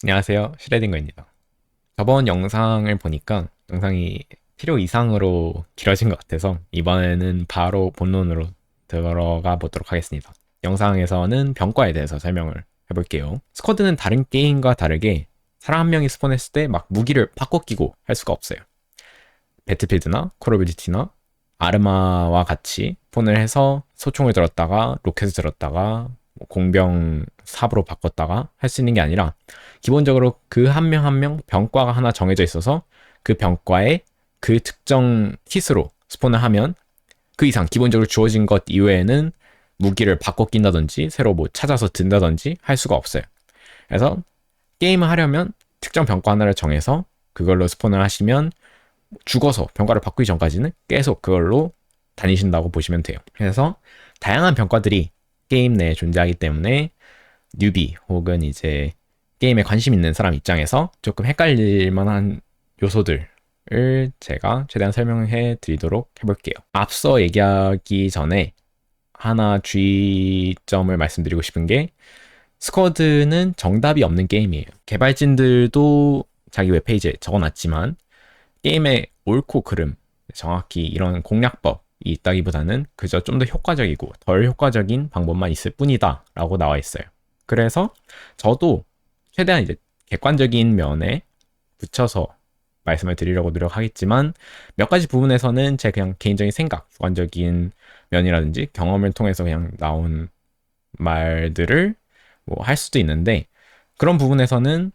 안녕하세요. 슈레딩거입니다. 저번 영상을 보니까 영상이 필요 이상으로 길어진 것 같아서 이번에는 바로 본론으로 들어가 보도록 하겠습니다. 영상에서는 병과에 대해서 설명을 해볼게요. 스쿼드는 다른 게임과 다르게 사람 한 명이 스폰했을 때 막 무기를 바꿔 끼고 할 수가 없어요. 배틀필드나 콜 오브 듀티나 아르마와 같이 폰을 해서 소총을 들었다가 로켓을 들었다가 공병 삽으로 바꿨다가 할 수 있는 게 아니라 기본적으로 그 한 명 한 명 병과가 하나 정해져 있어서 그 병과에 그 특정 킷으로 스폰을 하면 그 이상 기본적으로 주어진 것 이외에는 무기를 바꿔 낀다든지 새로 뭐 찾아서 든다든지 할 수가 없어요. 그래서 게임을 하려면 특정 병과 하나를 정해서 그걸로 스폰을 하시면 죽어서 병과를 바꾸기 전까지는 계속 그걸로 다니신다고 보시면 돼요. 그래서 다양한 병과들이 게임 내에 존재하기 때문에 뉴비 혹은 이제 게임에 관심 있는 사람 입장에서 조금 헷갈릴 만한 요소들을 제가 최대한 설명해 드리도록 해볼게요. 앞서 얘기하기 전에 하나 주의점을 말씀드리고 싶은 게 스쿼드는 정답이 없는 게임이에요. 개발진들도 자기 웹페이지에 적어놨지만 게임의 옳고 그름, 정확히 이런 공략법이 있다기보다는 그저 좀 더 효과적이고 덜 효과적인 방법만 있을 뿐이다 라고 나와 있어요. 그래서 저도 최대한 이제 객관적인 면에 붙여서 말씀을 드리려고 노력하겠지만 몇 가지 부분에서는 제 그냥 개인적인 생각, 주관적인 면이라든지 경험을 통해서 그냥 나온 말들을 뭐 할 수도 있는데 그런 부분에서는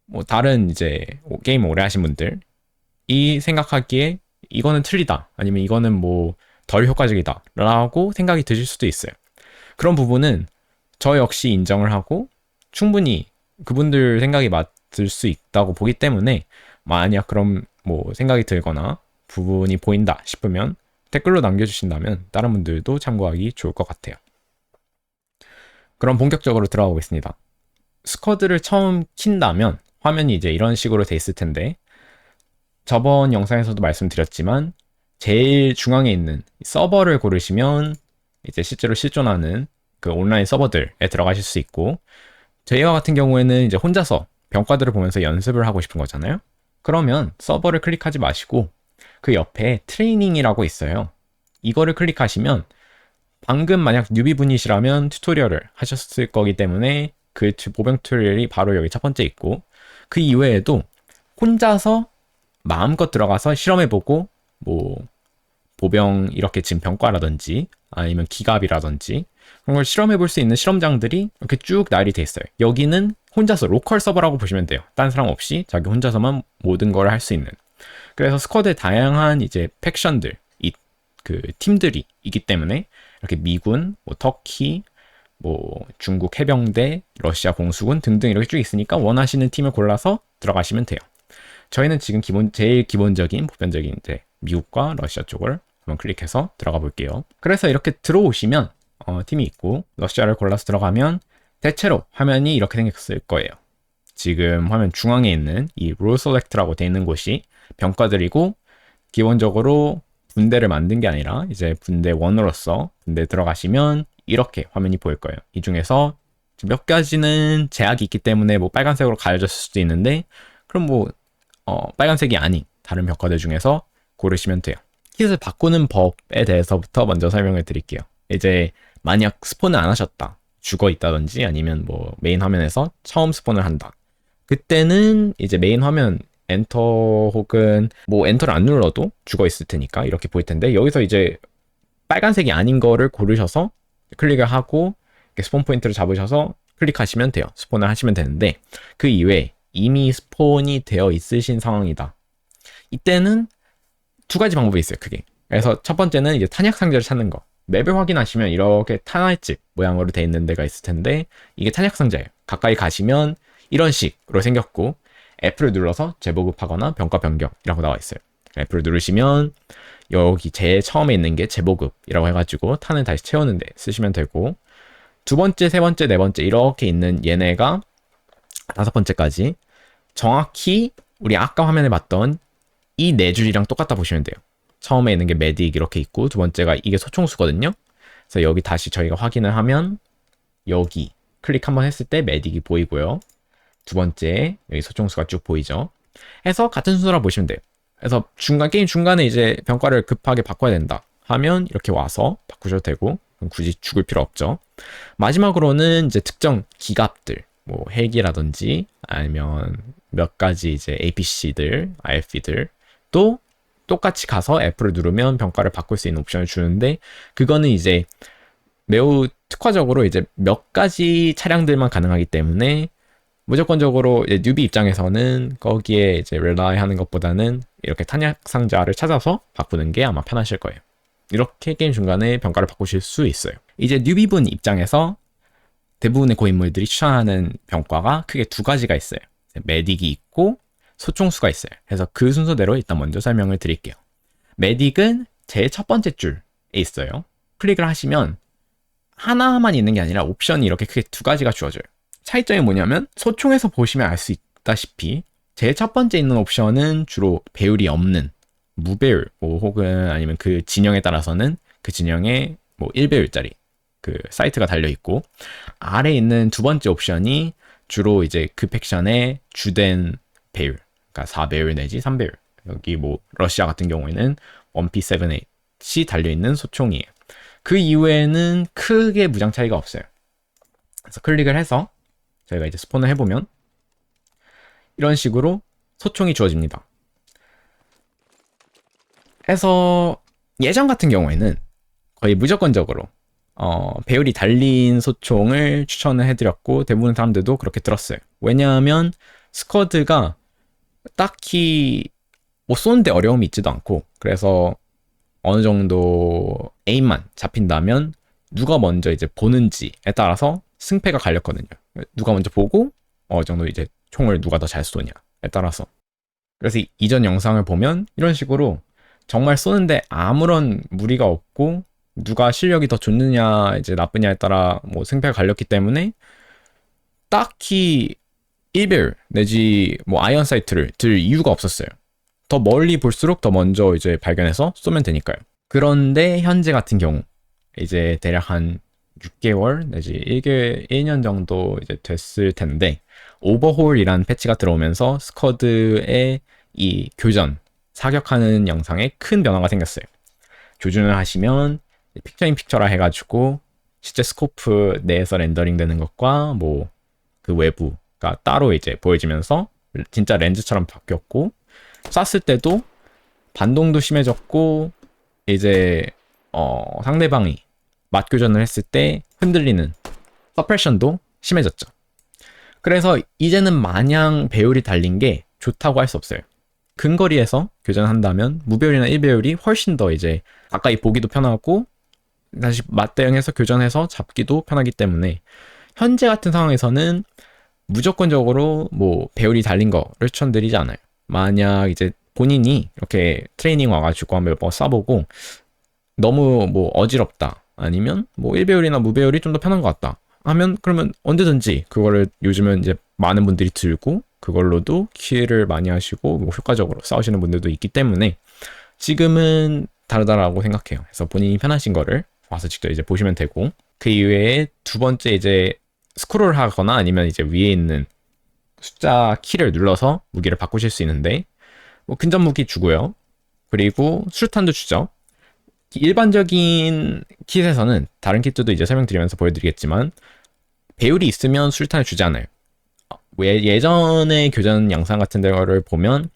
뭐 다른 이제 게임 오래 하신 분들 이 생각하기에 이거는 틀리다 아니면 이거는 뭐 덜 효과적이다 라고 생각이 드실 수도 있어요. 그런 부분은 저 역시 인정을 하고 충분히 그분들 생각이 맞을 수 있다고 보기 때문에 만약 그런 뭐 생각이 들거나 부분이 보인다 싶으면 댓글로 남겨주신다면 다른 분들도 참고하기 좋을 것 같아요. 그럼 본격적으로 들어가 보겠습니다. 스쿼드를 처음 킨다면 화면이 이제 이런 식으로 돼 있을 텐데 저번 영상에서도 말씀드렸지만 제일 중앙에 있는 서버를 고르시면 이제 실제로 실존하는 그 온라인 서버들에 들어가실 수 있고 저희와 같은 경우에는 이제 혼자서 병과들을 보면서 연습을 하고 싶은 거잖아요. 그러면 서버를 클릭하지 마시고 그 옆에 트레이닝이라고 있어요. 이거를 클릭하시면 방금 만약 뉴비분이시라면 튜토리얼을 하셨을 거기 때문에 그 보병 튜토리얼이 바로 여기 첫 번째 있고 그 이외에도 혼자서 마음껏 들어가서 실험해보고 뭐 보병 이렇게 지금 병과라든지 아니면 기갑이라든지 그런 걸 실험해볼 수 있는 실험장들이 이렇게 쭉 나열이 돼 있어요. 여기는 혼자서 로컬 서버라고 보시면 돼요. 딴 사람 없이 자기 혼자서만 모든 걸 할 수 있는. 그래서 스쿼드의 다양한 이제 팩션들, 그 팀들이 있기 때문에 이렇게 미군, 뭐 터키, 뭐 중국 해병대, 러시아 공수군 등등 이렇게 쭉 있으니까 원하시는 팀을 골라서 들어가시면 돼요. 저희는 지금 제일 기본적인 보편적인 이제 미국과 러시아 쪽을 한번 클릭해서 들어가 볼게요. 그래서 이렇게 들어오시면 팀이 있고 러시아를 골라서 들어가면 대체로 화면이 이렇게 생겼을 거예요. 지금 화면 중앙에 있는 이 롤 셀렉트라고 되어 있는 곳이 병과들이고 기본적으로 분대를 만든 게 아니라 이제 분대 1으로서 분대 들어가시면 이렇게 화면이 보일 거예요. 이 중에서 몇 가지는 제약이 있기 때문에 뭐 빨간색으로 가려졌을 수도 있는데 그럼 뭐 빨간색이 아닌 다른 벽화들 중에서 고르시면 돼요. 킷을 바꾸는 법에 대해서부터 먼저 설명을 드릴게요. 이제 만약 스폰을 안 하셨다. 죽어 있다든지 아니면 뭐 메인 화면에서 처음 스폰을 한다. 그때는 이제 메인 화면 엔터 혹은 뭐 엔터를 안 눌러도 죽어 있을 테니까 이렇게 보일 텐데 여기서 이제 빨간색이 아닌 거를 고르셔서 클릭을 하고 스폰 포인트를 잡으셔서 클릭하시면 돼요. 스폰을 하시면 되는데 그 이외에 이미 스폰이 되어 있으신 상황이다. 이때는 두 가지 방법이 있어요, 크게. 그래서 첫 번째는 이제 탄약 상자를 찾는 거. 맵을 확인하시면 이렇게 탄알집 모양으로 되어 있는 데가 있을 텐데 이게 탄약 상자예요. 가까이 가시면 이런 식으로 생겼고 F를 눌러서 재보급하거나 병가 변경이라고 나와 있어요. F를 누르시면 여기 제일 처음에 있는 게 재보급이라고 해가지고 탄을 다시 채우는데 쓰시면 되고 두 번째, 세 번째, 네 번째 이렇게 있는 얘네가 다섯 번째까지 정확히 우리 아까 화면에 봤던 이 네 줄이랑 똑같다 보시면 돼요. 처음에 있는 게 메딕 이렇게 있고 두 번째가 이게 소총수거든요. 그래서 여기 다시 저희가 확인을 하면 여기 클릭 한번 했을 때 메딕이 보이고요. 두 번째 여기 소총수가 쭉 보이죠. 해서 같은 순서라 보시면 돼요. 그래서 게임 중간에 이제 병과를 급하게 바꿔야 된다 하면 이렇게 와서 바꾸셔도 되고, 그럼 굳이 죽을 필요 없죠. 마지막으로는 이제 특정 기갑들, 뭐 헬기라든지 아니면 몇 가지 이제 APC들, IFV들 또 똑같이 가서 F를 누르면 병과를 바꿀 수 있는 옵션을 주는데, 그거는 이제 매우 특화적으로 이제 몇 가지 차량들만 가능하기 때문에 무조건적으로 이제 뉴비 입장에서는 거기에 이제 렐라이 하는 것보다는 이렇게 탄약 상자를 찾아서 바꾸는 게 아마 편하실 거예요. 이렇게 게임 중간에 병과를 바꾸실 수 있어요. 이제 뉴비분 입장에서 대부분의 고인물들이 추천하는 병과가 크게 두 가지가 있어요. 메딕이 있고 소총수가 있어요. 그래서 그 순서대로 일단 먼저 설명을 드릴게요. 메딕은 제일 첫 번째 줄에 있어요. 클릭을 하시면 하나만 있는 게 아니라 옵션이 이렇게 크게 두 가지가 주어져요. 차이점이 뭐냐면 소총에서 보시면 알 수 있다시피 제일 첫 번째 있는 옵션은 주로 배율이 없는 무배율, 뭐 혹은 아니면 그 진영에 따라서는 그 진영에 뭐 1배율짜리 그 사이트가 달려 있고, 아래에 있는 두 번째 옵션이 주로 이제 그 팩션의 주된 배율, 그러니까 4배율 내지 3배율. 여기 뭐 러시아 같은 경우에는 1P78이 달려 있는 소총이에요. 그 이후에는 크게 무장 차이가 없어요. 그래서 클릭을 해서 저희가 이제 스폰을 해보면 이런 식으로 소총이 주어집니다. 해서 예전 같은 경우에는 거의 무조건적으로 배율이 달린 소총을 추천을 해드렸고, 대부분 사람들도 그렇게 들었어요. 왜냐하면 스쿼드가 딱히 뭐 쏘는데 어려움이 있지도 않고, 그래서 어느 정도 에임만 잡힌다면 누가 먼저 이제 보는지에 따라서 승패가 갈렸거든요. 누가 먼저 보고 어느 정도 이제 총을 누가 더 잘 쏘냐에 따라서. 그래서 이전 영상을 보면 이런 식으로 정말 쏘는데 아무런 무리가 없고 누가 실력이 더 좋느냐 이제 나쁘냐에 따라 뭐 승패가 갈렸기 때문에 딱히 1배율 내지 뭐 아이언 사이트를 들 이유가 없었어요. 더 멀리 볼수록 더 먼저 이제 발견해서 쏘면 되니까요. 그런데 현재 같은 경우 이제 대략 한 6개월 내지 1년 정도 이제 됐을 텐데, 오버홀이라는 패치가 들어오면서 스쿼드의 이 교전, 사격하는 영상에 큰 변화가 생겼어요. 조준을 하시면 픽처 인 픽처라 해가지고 실제 스코프 내에서 렌더링 되는 것과 뭐 그 외부가 따로 이제 보여지면서 진짜 렌즈처럼 바뀌었고, 쐈을 때도 반동도 심해졌고, 이제 상대방이 맞교전을 했을 때 흔들리는 서프레션도 심해졌죠. 그래서 이제는 마냥 배율이 달린 게 좋다고 할 수 없어요. 근거리에서 교전한다면 무배율이나 1배율이 훨씬 더 이제 가까이 보기도 편하고 다시 맞대응해서 교전해서 잡기도 편하기 때문에 현재 같은 상황에서는 무조건적으로 뭐 배율이 달린 거를 추천드리지 않아요. 만약 이제 본인이 이렇게 트레이닝 와가지고 한번 몇 번 쏴보고 너무 뭐 어지럽다, 아니면 뭐 1배율이나 무배율이 좀 더 편한 것 같다 하면, 그러면 언제든지 그거를 요즘은 이제 많은 분들이 들고 그걸로도 킬을 많이 하시고 뭐 효과적으로 싸우시는 분들도 있기 때문에 지금은 다르다라고 생각해요. 그래서 본인이 편하신 거를 와서 직접 이제 보시면 되고, 그 이외에 두 번째 이제 스크롤 하거나 아니면 이제 위에 있는 숫자 키를 눌러서 무기를 바꾸실 수 있는데, 뭐 근접 무기 주고요. 그리고 수류탄도 주죠. 일반적인 킷에서는 다른 킷들도 이제 설명드리면서 보여드리겠지만 배율이 있으면 수류탄을 주지 않아요. 예전의 교전 영상 같은 데를 보면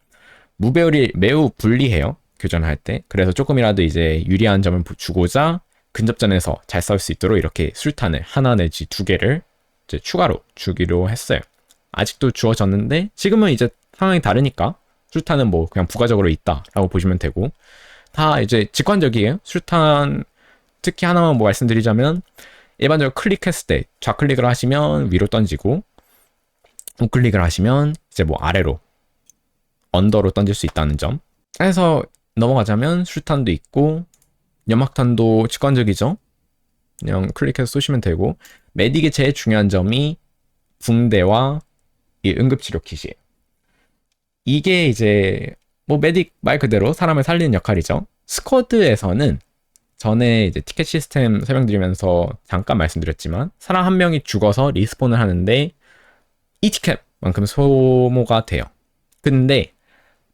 무배율이 매우 불리해요, 교전할 때. 그래서 조금이라도 이제 유리한 점을 주고자 근접전에서 잘 싸울 수 있도록 이렇게 수류탄을 하나 내지 두 개를 이제 추가로 주기로 했어요. 아직도 주어졌는데 지금은 이제 상황이 다르니까 수류탄은 뭐 그냥 부가적으로 있다라고 보시면 되고, 다 이제 직관적이에요. 수류탄 특히 하나만 뭐 말씀드리자면, 일반적으로 클릭했을 때 좌클릭을 하시면 위로 던지고, 우클릭을 하시면 이제 뭐 아래로 언더로 던질 수 있다는 점. 그래서 넘어가자면 수류탄도 있고 연막탄도 직관적이죠. 그냥 클릭해서 쏘시면 되고, 메딕의 제일 중요한 점이 붕대와 이 응급치료 킷이에요. 이게 이제 뭐 메딕 말 그대로 사람을 살리는 역할이죠. 스쿼드에서는 전에 이제 티켓 시스템 설명드리면서 잠깐 말씀드렸지만, 사람 한 명이 죽어서 리스폰을 하는데 이 티켓 만큼 소모가 돼요. 근데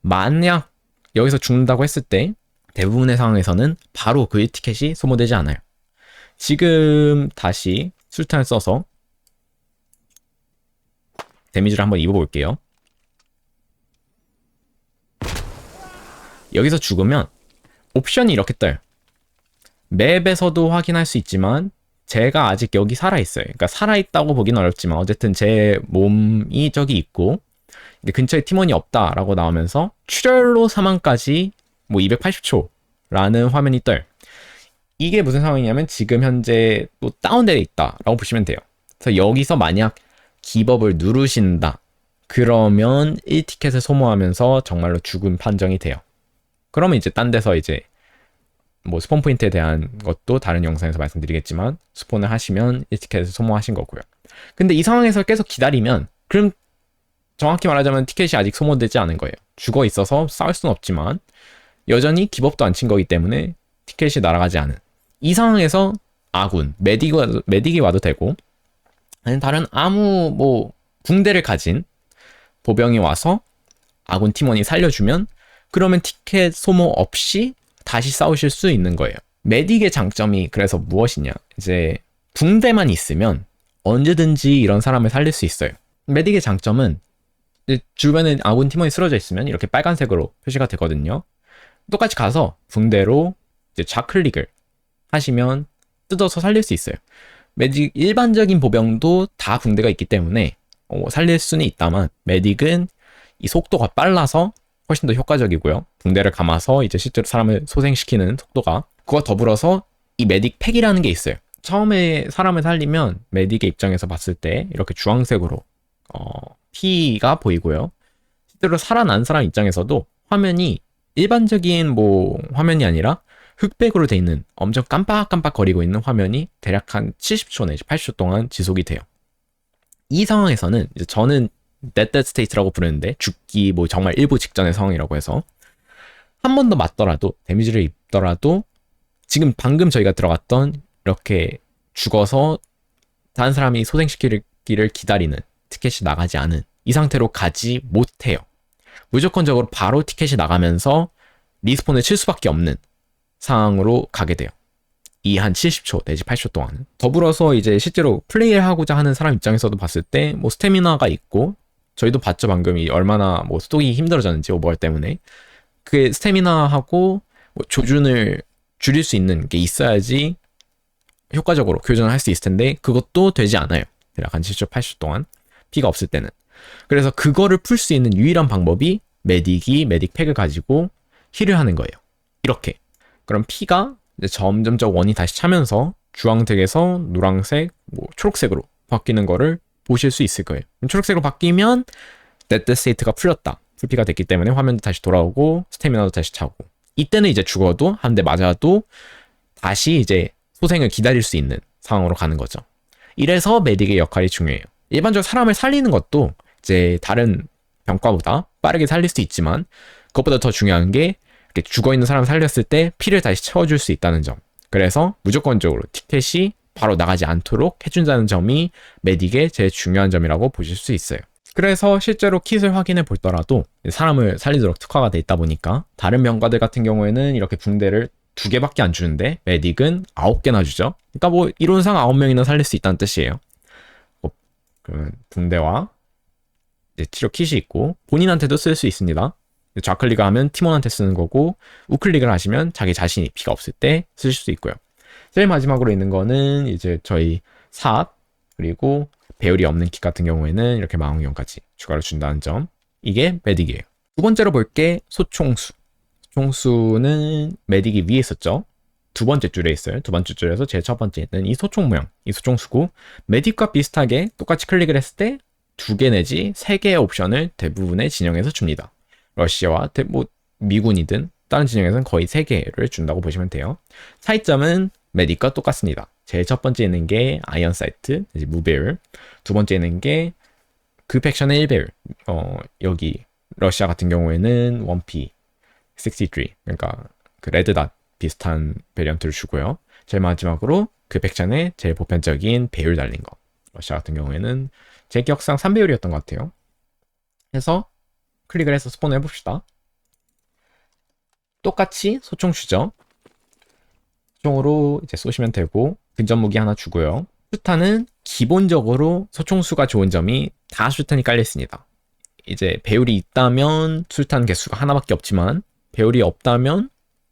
만약 여기서 죽는다고 했을 때 대부분의 상황에서는 바로 그 1티켓이 소모되지 않아요. 지금 다시 술탄을 써서 데미지를 한번 입어볼게요. 여기서 죽으면 옵션이 이렇게 떠요. 맵에서도 확인할 수 있지만 제가 아직 여기 살아있어요. 그러니까 살아있다고 보기는 어렵지만 어쨌든 제 몸이 저기 있고 근처에 팀원이 없다라고 나오면서 출혈로 사망까지 뭐 280초라는 화면이 떠요. 이게 무슨 상황이냐면 지금 현재 또 다운되어 있다라고 보시면 돼요. 그래서 여기서 만약 기법을 누르신다. 그러면 1티켓을 소모하면서 정말로 죽음 판정이 돼요. 그러면 이제 딴 데서 이제 뭐 스폰 포인트에 대한 것도 다른 영상에서 말씀드리겠지만 스폰을 하시면 1티켓을 소모하신 거고요. 근데 이 상황에서 계속 기다리면 그럼 정확히 말하자면 티켓이 아직 소모되지 않은 거예요. 죽어 있어서 싸울 수는 없지만 여전히 기법도 안 친 거기 때문에 티켓이 날아가지 않은 이 상황에서 아군, 메딕이 와도 되고 아니면 다른 아무 뭐 붕대를 가진 보병이 와서 아군 팀원이 살려주면 그러면 티켓 소모 없이 다시 싸우실 수 있는 거예요. 메딕의 장점이 그래서 무엇이냐? 이제 붕대만 있으면 언제든지 이런 사람을 살릴 수 있어요. 메딕의 장점은 주변에 아군 팀원이 쓰러져 있으면 이렇게 빨간색으로 표시가 되거든요. 똑같이 가서 붕대로 이제 좌클릭을 하시면 뜯어서 살릴 수 있어요. 메딕 일반적인 보병도 다 붕대가 있기 때문에 살릴 수는 있다만 메딕은 이 속도가 빨라서 훨씬 더 효과적이고요. 붕대를 감아서 이제 실제로 사람을 소생시키는 속도가 그와 더불어서 이 메딕 팩이라는 게 있어요. 처음에 사람을 살리면 메딕의 입장에서 봤을 때 이렇게 주황색으로 피가 보이고요. 실제로 살아난 사람 입장에서도 화면이 일반적인 뭐 화면이 아니라 흑백으로 돼 있는 엄청 깜빡깜빡 거리고 있는 화면이 대략 한 70초 내지 80초 동안 지속이 돼요. 이 상황에서는 이제 저는 dead state라고 부르는데 죽기 뭐 정말 일부 직전의 상황이라고 해서 한 번 더 맞더라도 데미지를 입더라도 지금 방금 저희가 들어갔던 이렇게 죽어서 다른 사람이 소생시키기를 기다리는 티켓이 나가지 않은 이 상태로 가지 못해요. 무조건적으로 바로 티켓이 나가면서 리스폰을 칠 수밖에 없는 상황으로 가게 돼요. 이 한 70초 내지 80초 동안. 더불어서 이제 실제로 플레이를 하고자 하는 사람 입장에서도 봤을 때 뭐 스태미나가 있고 저희도 봤죠 방금 이 얼마나 뭐 스톡이 힘들어졌는지 오버월 때문에 그 스태미나하고 뭐 조준을 줄일 수 있는 게 있어야지 효과적으로 교전을 할 수 있을 텐데 그것도 되지 않아요. 대략 한 70초 80초 동안 피가 없을 때는. 그래서 그거를 풀 수 있는 유일한 방법이 메딕이 메딕 팩을 가지고 힐을 하는 거예요. 이렇게. 그럼 피가 이제 점점점 원이 다시 차면서 주황색에서 노란색, 뭐 초록색으로 바뀌는 거를 보실 수 있을 거예요. 초록색으로 바뀌면 데드 스테이트가 풀렸다. 풀피가 됐기 때문에 화면도 다시 돌아오고 스태미나도 다시 차고 이때는 이제 죽어도 한 대 맞아도 다시 이제 소생을 기다릴 수 있는 상황으로 가는 거죠. 이래서 메딕의 역할이 중요해요. 일반적으로 사람을 살리는 것도 이제 다른 병과보다 빠르게 살릴 수 있지만 그것보다 더 중요한 게 이렇게 죽어있는 사람을 살렸을 때 피를 다시 채워줄 수 있다는 점. 그래서 무조건적으로 티켓이 바로 나가지 않도록 해준다는 점이 메딕의 제일 중요한 점이라고 보실 수 있어요. 그래서 실제로 kit을 확인해 보더라도 사람을 살리도록 특화가 돼 있다 보니까 다른 병과들 같은 경우에는 이렇게 붕대를 2개밖에 안 주는데 메딕은 9개나 주죠. 그러니까 뭐 이론상 9명이나 살릴 수 있다는 뜻이에요. 그러면 붕대와 치료 킷이 있고 본인한테도 쓸 수 있습니다. 좌클릭을 하면 팀원한테 쓰는 거고 우클릭을 하시면 자기 자신이 피가 없을 때 쓰실 수 있고요. 제일 마지막으로 있는 거는 이제 저희 삽 그리고 배율이 없는 킷 같은 경우에는 이렇게 망원경까지 추가로 준다는 점. 이게 메딕이에요. 두 번째로 볼 게 소총수. 소총수는 메딕이 위에 있었죠. 두 번째 줄에 있어요. 두 번째 줄에서 제일 첫 번째 있는 이 소총 모양, 이 소총수고 메딕과 비슷하게 똑같이 클릭을 했을 때 2개 내지 3개의 옵션을 대부분의 진영에서 줍니다. 러시아와 뭐 미군이든 다른 진영에서는 거의 3개를 준다고 보시면 돼요. 차이점은 메딕과 똑같습니다. 제일 첫 번째 있는 게 아이언 사이트, 무배율. 두 번째 있는 게 그 팩션의 1배율. 여기 러시아 같은 경우에는 1P 63, 그러니까 그 레드닷 비슷한 베리언트를 주고요. 제일 마지막으로 그 팩션의 제일 보편적인 배율 달린 거. 러시아 같은 경우에는 제 기억상 3배율이었던 것 같아요. 해서 클릭을 해서 스폰을 해봅시다. 똑같이 소총 주죠. 소총으로 이제 쏘시면 되고 근접 무기 하나 주고요. 수탄은 기본적으로 소총수가 좋은 점이 다 수탄이 깔려 있습니다. 이제 배율이 있다면 수탄 개수가 하나밖에 없지만 배율이 없다면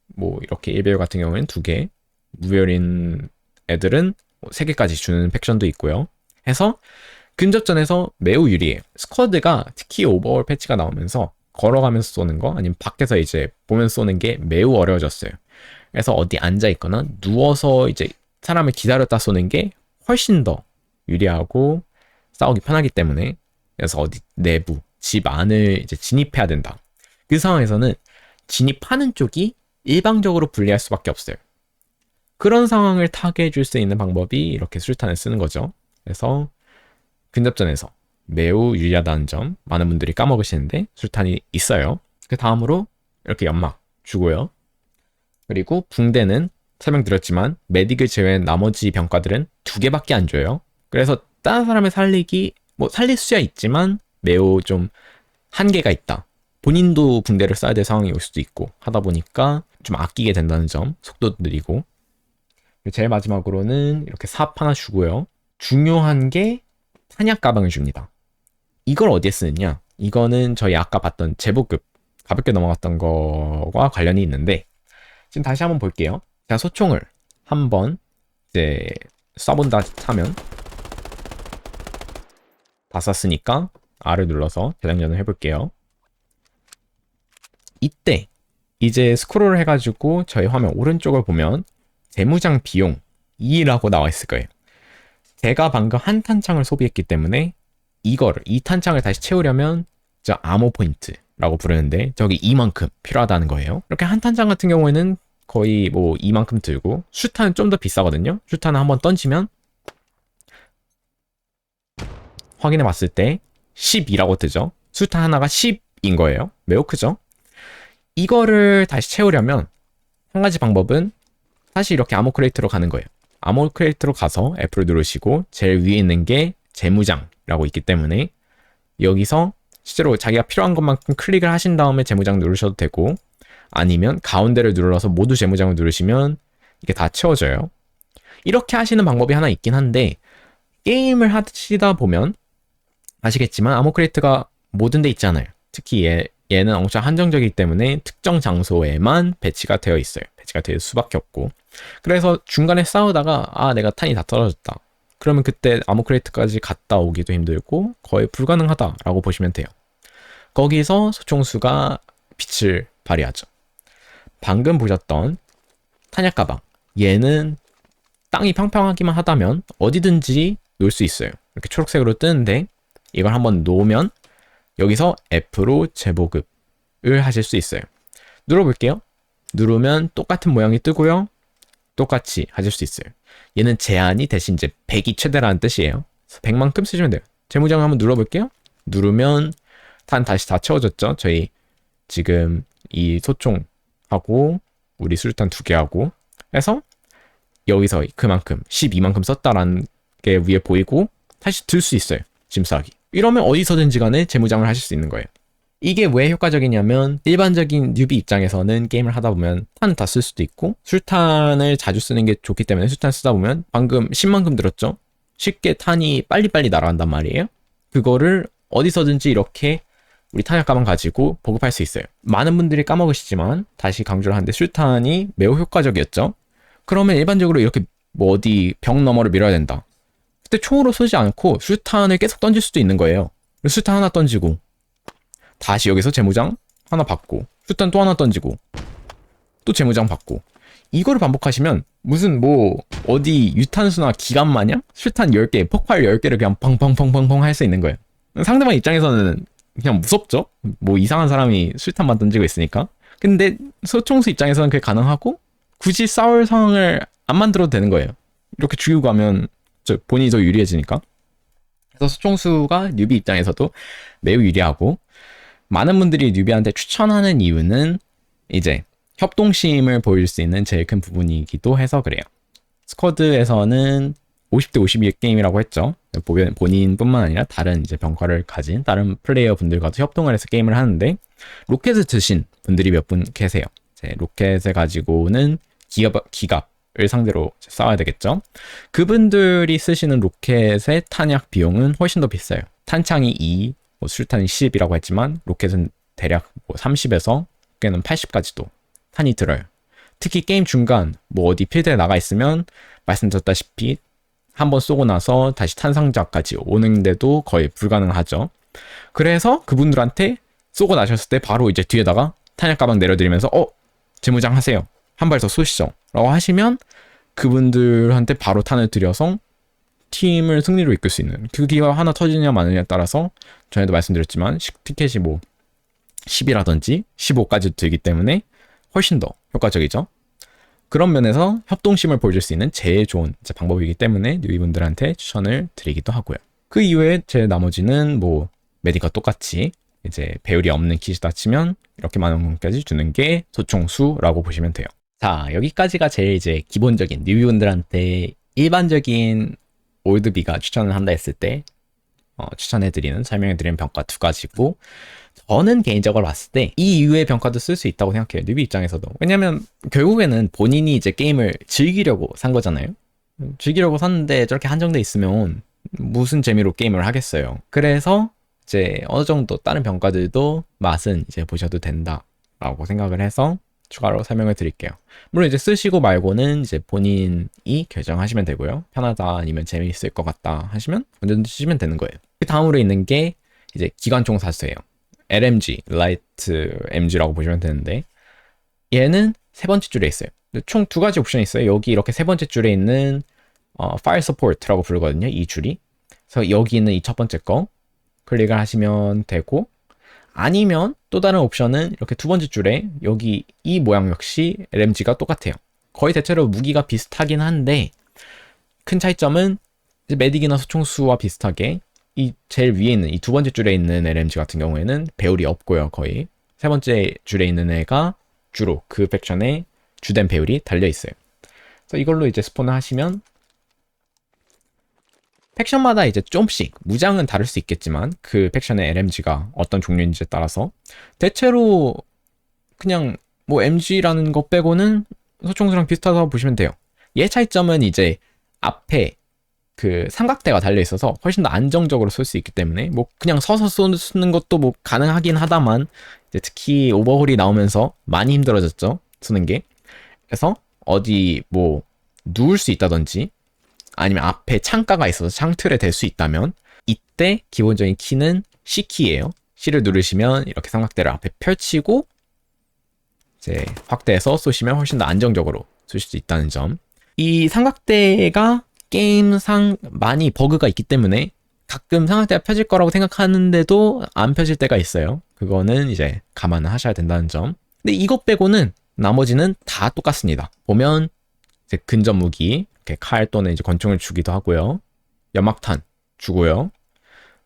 뭐 이렇게 1배율 같은 경우에는 2개, 무배율인 애들은 3개까지 주는 팩션도 있고요. 해서 근접전에서 매우 유리해요. 스쿼드가 특히 오버월 패치가 나오면서 걸어가면서 쏘는 거 아니면 밖에서 이제 보면서 쏘는 게 매우 어려워졌어요. 그래서 어디 앉아 있거나 누워서 이제 사람을 기다렸다 쏘는 게 훨씬 더 유리하고 싸우기 편하기 때문에 그래서 어디 내부 집 안을 이제 진입해야 된다. 그 상황에서는 진입하는 쪽이 일방적으로 불리할 수밖에 없어요. 그런 상황을 타개해 줄 수 있는 방법이 이렇게 수류탄을 쓰는 거죠. 그래서 근접전에서 매우 유리하다는 점 많은 분들이 까먹으시는데 수류탄이 있어요. 그 다음으로 이렇게 연막 주고요. 그리고 붕대는 설명드렸지만 메딕을 제외한 나머지 병과들은 2개밖에 안 줘요. 그래서 다른 사람을 살리기 뭐 살릴 수야 있지만 매우 좀 한계가 있다. 본인도 붕대를 써야 될 상황이 올 수도 있고 하다 보니까 좀 아끼게 된다는 점, 속도도 느리고. 제일 마지막으로는 이렇게 삽 하나 주고요. 중요한 게 탄약 가방을 줍니다. 이걸 어디에 쓰느냐? 이거는 저희 아까 봤던 제보급 가볍게 넘어갔던 거와 관련이 있는데 지금 다시 한번 볼게요. 제가 소총을 한번 이제 쏴본다 하면 다 쐈으니까 R을 눌러서 재장전을 해볼게요. 이때 이제 스크롤을 해가지고 저희 화면 오른쪽을 보면 재무장 비용 2라고 나와 있을 거예요. 제가 방금 한 탄창을 소비했기 때문에 이 탄창을 다시 채우려면 저 아모 포인트라고 부르는데 저기 이만큼 필요하다는 거예요. 이렇게 한 탄창 같은 경우에는 거의 뭐 이만큼 들고 슈탄은 좀 더 비싸거든요. 슈탄을 한번 던지면 확인해 봤을 때 12라고 뜨죠. 슈탄 하나가 10인 거예요. 매우 크죠. 이거를 다시 채우려면 한 가지 방법은 사실 이렇게 아모 크레이트로 가는 거예요. 아모 크레이트로 가서 F를 누르시고 제일 위에 있는 게 재무장이라고 있기 때문에 여기서 실제로 자기가 필요한 것만큼 클릭을 하신 다음에 재무장 누르셔도 되고 아니면 가운데를 눌러서 모두 재무장을 누르시면 이게 다 채워져요. 이렇게 하시는 방법이 하나 있긴 한데 게임을 하시다 보면 아시겠지만 아모 크레이트가 모든 데 있잖아요. 특히 얘는 엄청 한정적이기 때문에 특정 장소에만 배치가 되어 있어요. 배치가 될 수밖에 없고 그래서 중간에 싸우다가 내가 탄이 다 떨어졌다. 그러면 그때 아모 크레이트까지 갔다 오기도 힘들고 거의 불가능하다라고 보시면 돼요. 거기서 소총수가 빛을 발휘하죠. 방금 보셨던 탄약 가방 얘는 땅이 평평하기만 하다면 어디든지 놓을 수 있어요. 이렇게 초록색으로 뜨는데 이걸 한번 놓으면 여기서 F로 재보급을 하실 수 있어요. 눌러볼게요. 누르면 똑같은 모양이 뜨고요. 똑같이 하실 수 있어요. 얘는 제한이 대신 이제 100이 최대라는 뜻이에요. 100만큼 쓰시면 돼요. 재무장 한번 눌러볼게요. 누르면 탄 다시 다 채워졌죠. 저희 지금 이 소총하고 우리 수류탄 2개하고 해서 여기서 그만큼 12만큼 썼다라는 게 위에 보이고 다시 들 수 있어요. 짐싸기. 이러면 어디서든지 간에 재무장을 하실 수 있는 거예요. 이게 왜 효과적이냐면 일반적인 뉴비 입장에서는 게임을 하다 보면 탄 다 쓸 수도 있고 술탄을 자주 쓰는 게 좋기 때문에 술탄 쓰다 보면 방금 10만큼 들었죠? 쉽게 탄이 빨리빨리 날아간단 말이에요. 그거를 어디서든지 이렇게 우리 탄약 가방 가지고 보급할 수 있어요. 많은 분들이 까먹으시지만 다시 강조를 하는데 술탄이 매우 효과적이었죠. 그러면 일반적으로 이렇게 뭐 어디 벽 너머를 밀어야 된다. 그때 총으로 쏘지 않고 술탄을 계속 던질 수도 있는 거예요. 술탄 하나 던지고 다시 여기서 재무장 하나 받고 술탄 또 하나 던지고 또 재무장 받고 이거를 반복하시면 무슨 뭐 어디 유탄수나 기관 마냥 술탄 10개, 폭발 10개를 그냥 펑펑펑펑펑 할 수 있는 거예요. 상대방 입장에서는 그냥 무섭죠? 뭐 이상한 사람이 술탄만 던지고 있으니까. 근데 소총수 입장에서는 그게 가능하고 굳이 싸울 상황을 안 만들어도 되는 거예요. 이렇게 죽이고 가면 본인이 더 유리해지니까. 그래서 소총수가 뉴비 입장에서도 매우 유리하고 많은 분들이 뉴비한테 추천하는 이유는 이제 협동심을 보일 수 있는 제일 큰 부분이기도 해서 그래요. 스쿼드에서는 50대 52의 게임이라고 했죠. 본인뿐만 아니라 다른 이제 병과를 가진 다른 플레이어 분들과도 협동을 해서 게임을 하는데, 로켓을 드신 분들이 몇 분 계세요. 이제 로켓을 가지고는 기갑을 상대로 싸워야 되겠죠. 그분들이 쓰시는 로켓의 탄약 비용은 훨씬 더 비싸요. 탄창이 2, 뭐 수류탄이 10이라고 했지만 로켓은 대략 뭐 30에서 꽤는 80까지도 탄이 들어요. 특히 게임 중간 뭐 어디 필드에 나가 있으면 말씀드렸다시피 한번 쏘고 나서 다시 탄상자까지 오는데도 거의 불가능하죠. 그래서 그분들한테 쏘고 나셨을 때 바로 이제 뒤에다가 탄약 가방 내려드리면서 재무장 하세요. 한 발 더 쏘시죠. 라고 하시면 그분들한테 바로 탄을 들여서 팀을 승리로 이끌 수 있는, 그 기가 하나 터지냐 마느냐에 따라서 전에도 말씀드렸지만 티켓이 뭐 10이라든지 15까지 들기 때문에 훨씬 더 효과적이죠. 그런 면에서 협동심을 보여줄 수 있는 제일 좋은 방법이기 때문에 뉴비분들한테 추천을 드리기도 하고요. 그 이외에 제 나머지는 뭐 메디가 똑같이 이제 배율이 없는 킷이다 치면 이렇게 많은 분까지 주는 게 소총수라고 보시면 돼요. 자, 여기까지가 제일 이제 기본적인 뉴비분들한테 일반적인 올드비가 추천을 한다 했을 때 추천해드리는, 설명해드리는 병가 두 가지고, 저는 개인적으로 봤을 때 이 이후의 병가도 쓸 수 있다고 생각해요. 뉴비 입장에서도. 왜냐면 결국에는 본인이 이제 게임을 즐기려고 산 거잖아요. 즐기려고 샀는데 저렇게 한정돼 있으면 무슨 재미로 게임을 하겠어요. 그래서 이제 어느 정도 다른 병가들도 맛은 이제 보셔도 된다라고 생각을 해서 추가로 설명을 드릴게요. 물론 이제 쓰시고 말고는 이제 본인이 결정하시면 되고요. 편하다 아니면 재미있을 것 같다 하시면 언제든지 쓰시면 되는 거예요. 그 다음으로 있는 게 이제 기관총 사수예요. LMG, 라이트 MG라고 보시면 되는데, 얘는 세 번째 줄에 있어요. 총 두 가지 옵션이 있어요. 여기 이렇게 세 번째 줄에 있는 Fire Support라고 부르거든요. 이 줄이. 그래서 여기 있는 이 첫 번째 거 클릭을 하시면 되고, 아니면 또 다른 옵션은 이렇게 두 번째 줄에 여기 이 모양 역시 LMG가 똑같아요. 거의 대체로 무기가 비슷하긴 한데 큰 차이점은 이제 메딕이나 소총수와 비슷하게 이 제일 위에 있는 이 두 번째 줄에 있는 LMG 같은 경우에는 배율이 없고요. 거의 세 번째 줄에 있는 애가 주로 그 팩션에 주된 배율이 달려 있어요. 그래서 이걸로 이제 스폰을 하시면 팩션마다 이제 좀씩 무장은 다를 수 있겠지만 그 팩션의 LMG가 어떤 종류인지에 따라서 대체로 그냥 뭐 MG라는 거 빼고는 소총수랑 비슷하다고 보시면 돼요. 얘 차이점은 이제 앞에 그 삼각대가 달려 있어서 훨씬 더 안정적으로 쏠 수 있기 때문에 뭐 그냥 서서 쏘는 것도 뭐 가능하긴 하다만 이제 특히 오버홀이 나오면서 많이 힘들어졌죠, 쏘는 게. 그래서 어디 뭐 누울 수 있다든지 아니면 앞에 창가가 있어서 창틀에 댈 수 있다면 이때 기본적인 키는 C키예요. C를 누르시면 이렇게 삼각대를 앞에 펼치고 이제 확대해서 쏘시면 훨씬 더 안정적으로 쏘실 수 있다는 점. 이 삼각대가 게임상 많이 버그가 있기 때문에 가끔 삼각대가 펴질 거라고 생각하는데도 안 펴질 때가 있어요. 그거는 이제 감안을 하셔야 된다는 점. 근데 이것 빼고는 나머지는 다 똑같습니다. 보면 이제 근접 무기, 이렇게 칼 또는 이제 권총을 주기도 하고요. 연막탄 주고요.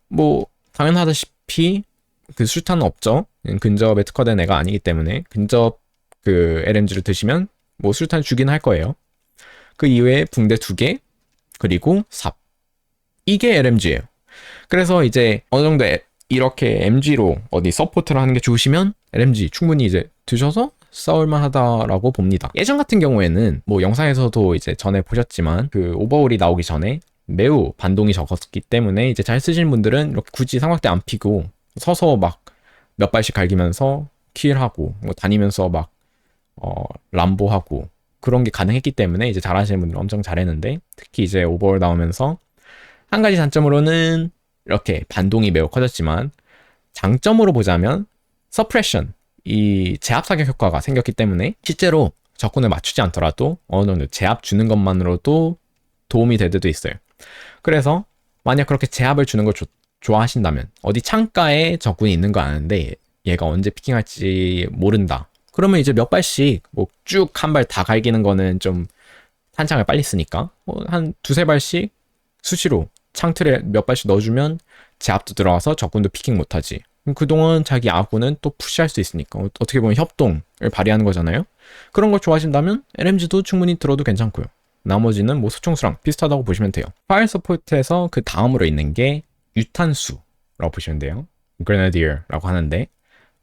뭐 당연하다시피 그 수류탄은 없죠. 근접에 특화된 애가 아니기 때문에 근접 그 LMG를 드시면 뭐 수류탄 주긴 할 거예요. 그 이외에 붕대 2개 그리고 삽. 이게 LMG예요. 그래서 이제 어느 정도 이렇게 MG로 어디 서포트를 하는 게 좋으시면 LMG 충분히 이제 드셔서 싸울만 하다라고 봅니다. 예전 같은 경우에는 뭐 영상에서도 이제 전에 보셨지만 그 오버홀이 나오기 전에 매우 반동이 적었기 때문에 이제 잘 쓰시는 분들은 이렇게 굳이 삼각대 안 피고 서서 막 몇 발씩 갈기면서 킬하고 뭐 다니면서 막 람보하고 그런 게 가능했기 때문에 이제 잘하시는 분들은 엄청 잘했는데, 특히 이제 오버홀 나오면서 한 가지 단점으로는 이렇게 반동이 매우 커졌지만 장점으로 보자면 서프레션, 이 제압 사격 효과가 생겼기 때문에 실제로 적군을 맞추지 않더라도 어느 정도 제압 주는 것만으로도 도움이 될 때도 있어요. 그래서 만약 그렇게 제압을 주는 걸 좋아하신다면, 어디 창가에 적군이 있는 거 아는데 얘가 언제 피킹할지 모른다, 그러면 이제 몇 발씩 뭐 쭉 한 발 다 갈기는 거는 좀 탄창을 빨리 쓰니까 뭐 한 두세 발씩 수시로 창틀에 몇 발씩 넣어주면 제압도 들어가서 적군도 피킹 못하지. 그동안 자기 아군은 또 푸시할 수 있으니까 어떻게 보면 협동을 발휘하는 거잖아요. 그런 걸 좋아하신다면 LMG도 충분히 들어도 괜찮고요. 나머지는 뭐 소총수랑 비슷하다고 보시면 돼요. 파일 서포트에서 그 다음으로 있는 게 유탄수라고 보시면 돼요. Grenadier라고 하는데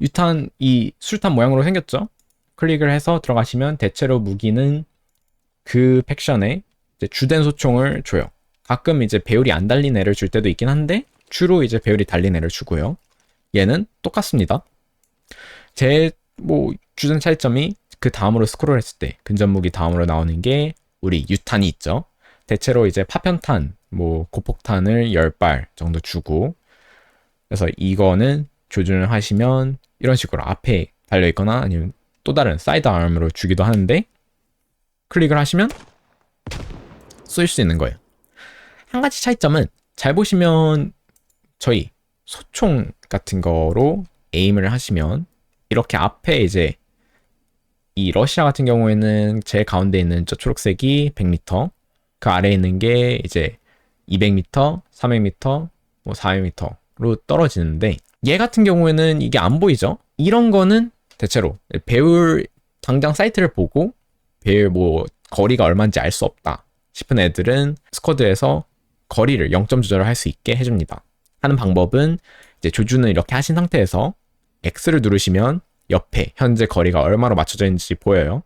유탄 이 술탄 모양으로 생겼죠. 클릭을 해서 들어가시면 대체로 무기는 그 팩션에 이제 주된 소총을 줘요. 가끔 이제 배율이 안 달린 애를 줄 때도 있긴 한데 주로 이제 배율이 달린 애를 주고요. 얘는 똑같습니다. 제 뭐 주된 차이점이 그 다음으로 스크롤 했을 때 근접 무기 다음으로 나오는 게 우리 유탄이 있죠. 대체로 이제 파편탄, 뭐 고폭탄을 10발 정도 주고, 그래서 이거는 조준을 하시면 이런 식으로 앞에 달려있거나 아니면 또 다른 사이드 아음으로 주기도 하는데 클릭을 하시면 쏠 수 있는 거예요. 한 가지 차이점은 잘 보시면 저희 소총 같은 거로 에임을 하시면 이렇게 앞에 이제 이 러시아 같은 경우에는 제일 가운데 있는 저 초록색이 100m, 그 아래에 있는 게 이제 200m, 300m, 뭐 400m로 떨어지는데 얘 같은 경우에는 이게 안 보이죠? 이런 거는 대체로 배율 당장 사이트를 보고 배율 뭐 거리가 얼마인지 알 수 없다 싶은 애들은 스쿼드에서 거리를 0점 조절을 할 수 있게 해줍니다. 하는 방법은 이제 조준을 이렇게 하신 상태에서 X를 누르시면 옆에 현재 거리가 얼마로 맞춰져 있는지 보여요.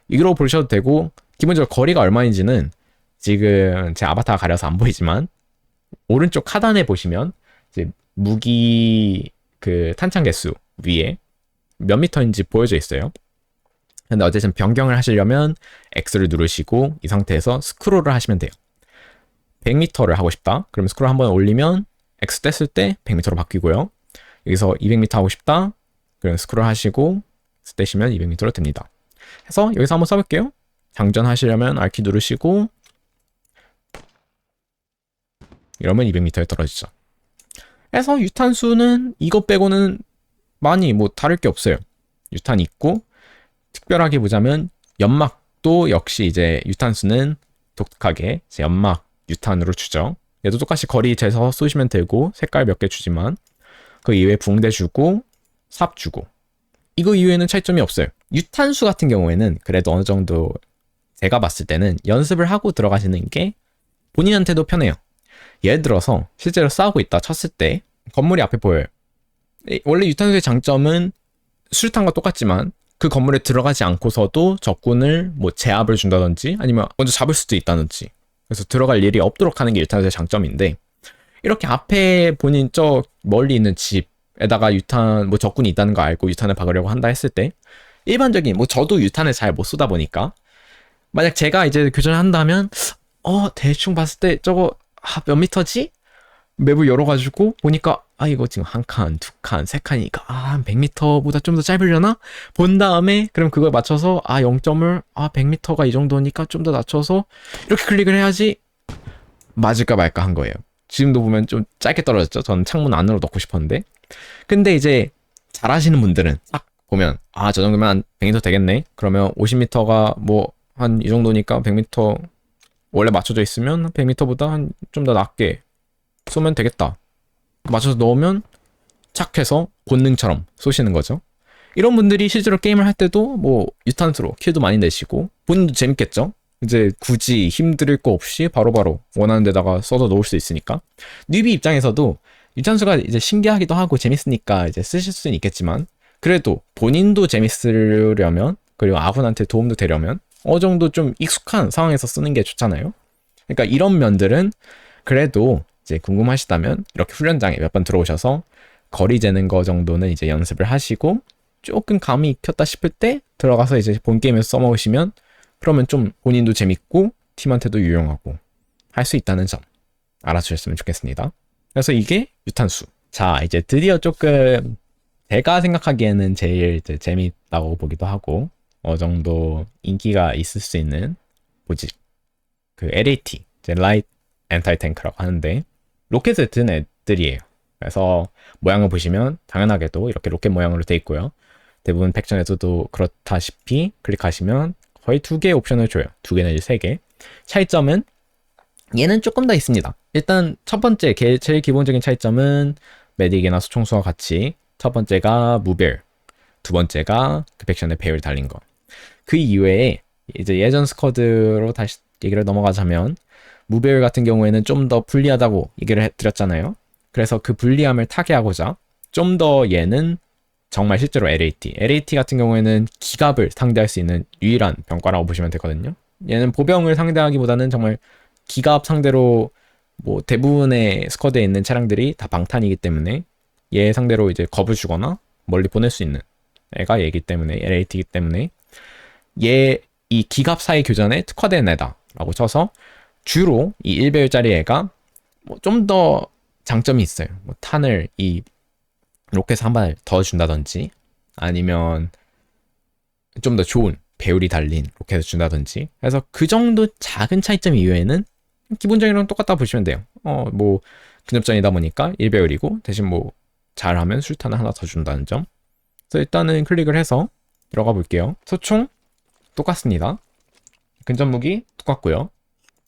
이걸로 보셔도 되고 기본적으로 거리가 얼마인지는 지금 제 아바타가 가려서 안 보이지만 오른쪽 하단에 보시면 이제 무기 그 탄창 개수 위에 몇 미터인지 보여져 있어요. 근데 어쨌든 변경을 하시려면 X를 누르시고 이 상태에서 스크롤을 하시면 돼요. 100m를 하고 싶다. 그럼 스크롤 한번 올리면 X 뗐을 때 100m로 바뀌고요. 여기서 200m 하고 싶다. 그럼 스크롤 하시고 X 떼시면 200m로 됩니다. 해서 여기서 한번 써볼게요. 장전하시려면 R키 누르시고 이러면 200m에 떨어지죠. 그래서 유탄수는 이것 빼고는 많이 뭐 다를 게 없어요. 유탄 있고 특별하게 보자면 연막도 역시 이제 유탄수는 독특하게 이제 연막 유탄으로 주죠. 얘도 똑같이 거리 재서 쏘시면 되고 색깔 몇 개 주지만 그 이외에 붕대 주고 삽 주고 이거 이외에는 차이점이 없어요. 유탄수 같은 경우에는 그래도 어느 정도 제가 봤을 때는 연습을 하고 들어가시는 게 본인한테도 편해요. 예를 들어서 실제로 싸우고 있다 쳤을 때 건물이 앞에 보여요. 원래 유탄수의 장점은 수류탄과 똑같지만 그 건물에 들어가지 않고서도 적군을 뭐 제압을 준다든지 아니면 먼저 잡을 수도 있다든지 그래서 들어갈 일이 없도록 하는 게 유탄수의 장점인데 이렇게 앞에 본인 저 멀리 있는 집에다가 유탄 뭐 적군이 있다는 거 알고 유탄을 박으려고 한다 했을 때 일반적인 뭐 저도 유탄을 잘 못 쏘다 보니까 만약 제가 이제 교전을 한다면 대충 봤을 때 저거 몇 미터지? 맵을 열어가지고 보니까 이거 지금 한 칸, 두 칸, 세 칸이니까 한 100m보다 좀 더 짧으려나? 본 다음에 그럼 그걸 맞춰서 0점을 100m가 이 정도니까 좀 더 낮춰서 이렇게 클릭을 해야지 맞을까 말까 한 거예요. 지금도 보면 좀 짧게 떨어졌죠. 저는 창문 안으로 넣고 싶었는데 근데 이제 잘하시는 분들은 딱 보면 저 정도면 한 100m 되겠네. 그러면 50m가 뭐 한 이 정도니까 100m 원래 맞춰져 있으면 100m보다 한 좀 더 낮게 쏘면 되겠다. 맞춰서 넣으면 착해서 본능처럼 쏘시는 거죠. 이런 분들이 실제로 게임을 할 때도 뭐 유탄수로 킬도 많이 내시고 본인도 재밌겠죠. 이제 굳이 힘들 거 없이 바로바로 원하는 데다가 써서 넣을 수 있으니까 뉴비 입장에서도 유탄수가 이제 신기하기도 하고 재밌으니까 이제 쓰실 수는 있겠지만 그래도 본인도 재밌으려면 그리고 아군한테 도움도 되려면 어느 정도 좀 익숙한 상황에서 쓰는 게 좋잖아요. 그러니까 이런 면들은 그래도 이제 궁금하시다면 이렇게 훈련장에 몇 번 들어오셔서 거리 재는 거 정도는 이제 연습을 하시고 조금 감이 익혔다 싶을 때 들어가서 이제 본 게임에서 써먹으시면 그러면 좀 본인도 재밌고 팀한테도 유용하고 할 수 있다는 점 알아주셨으면 좋겠습니다. 그래서 이게 유탄수. 자, 이제 드디어 조금 제가 생각하기에는 제일 이제 재밌다고 보기도 하고 어느 정도 인기가 있을 수 있는 보직 그 LAT 이제 Light Anti-Tank라고 하는데 로켓을 든 애들이에요. 그래서 모양을 보시면 당연하게도 이렇게 로켓 모양으로 돼 있고요. 대부분 팩션에서도 그렇다시피 클릭하시면 거의 2개의 옵션을 줘요. 2개 내지 3개. 차이점은 얘는 조금 더 있습니다. 일단 첫 번째 제일 기본적인 차이점은 메딕이나 소총수와 같이 첫 번째가 무별, 두 번째가 그 팩션의 배율 달린 거. 그 이외에 이제 예전 스쿼드로 다시 얘기를 넘어가자면 무배율 같은 경우에는 좀 더 불리하다고 얘기를 해드렸잖아요. 그래서 그 불리함을 타개하고자 좀 더 얘는 정말 실제로 LAT 같은 경우에는 기갑을 상대할 수 있는 유일한 병과라고 보시면 되거든요. 얘는 보병을 상대하기보다는 정말 기갑 상대로 뭐 대부분의 스쿼드에 있는 차량들이 다 방탄이기 때문에 얘 상대로 이제 겁을 주거나 멀리 보낼 수 있는 애가 얘기 때문에 LAT이기 때문에 얘 이 기갑 사이 교전에 특화된 애다라고 쳐서 주로 이 1배율짜리 애가 뭐 좀 더 장점이 있어요. 뭐 탄을 이 로켓 한 발 더 준다든지 아니면 좀 더 좋은 배율이 달린 로켓을 준다든지 그래서 그 정도 작은 차이점 이외에는 기본적으로는 똑같다 보시면 돼요. 뭐 근접전이다 보니까 1배율이고 대신 뭐 잘하면 술탄을 하나 더 준다는 점. 그래서 일단은 클릭을 해서 들어가 볼게요. 소총 똑같습니다. 근접 무기 똑같고요.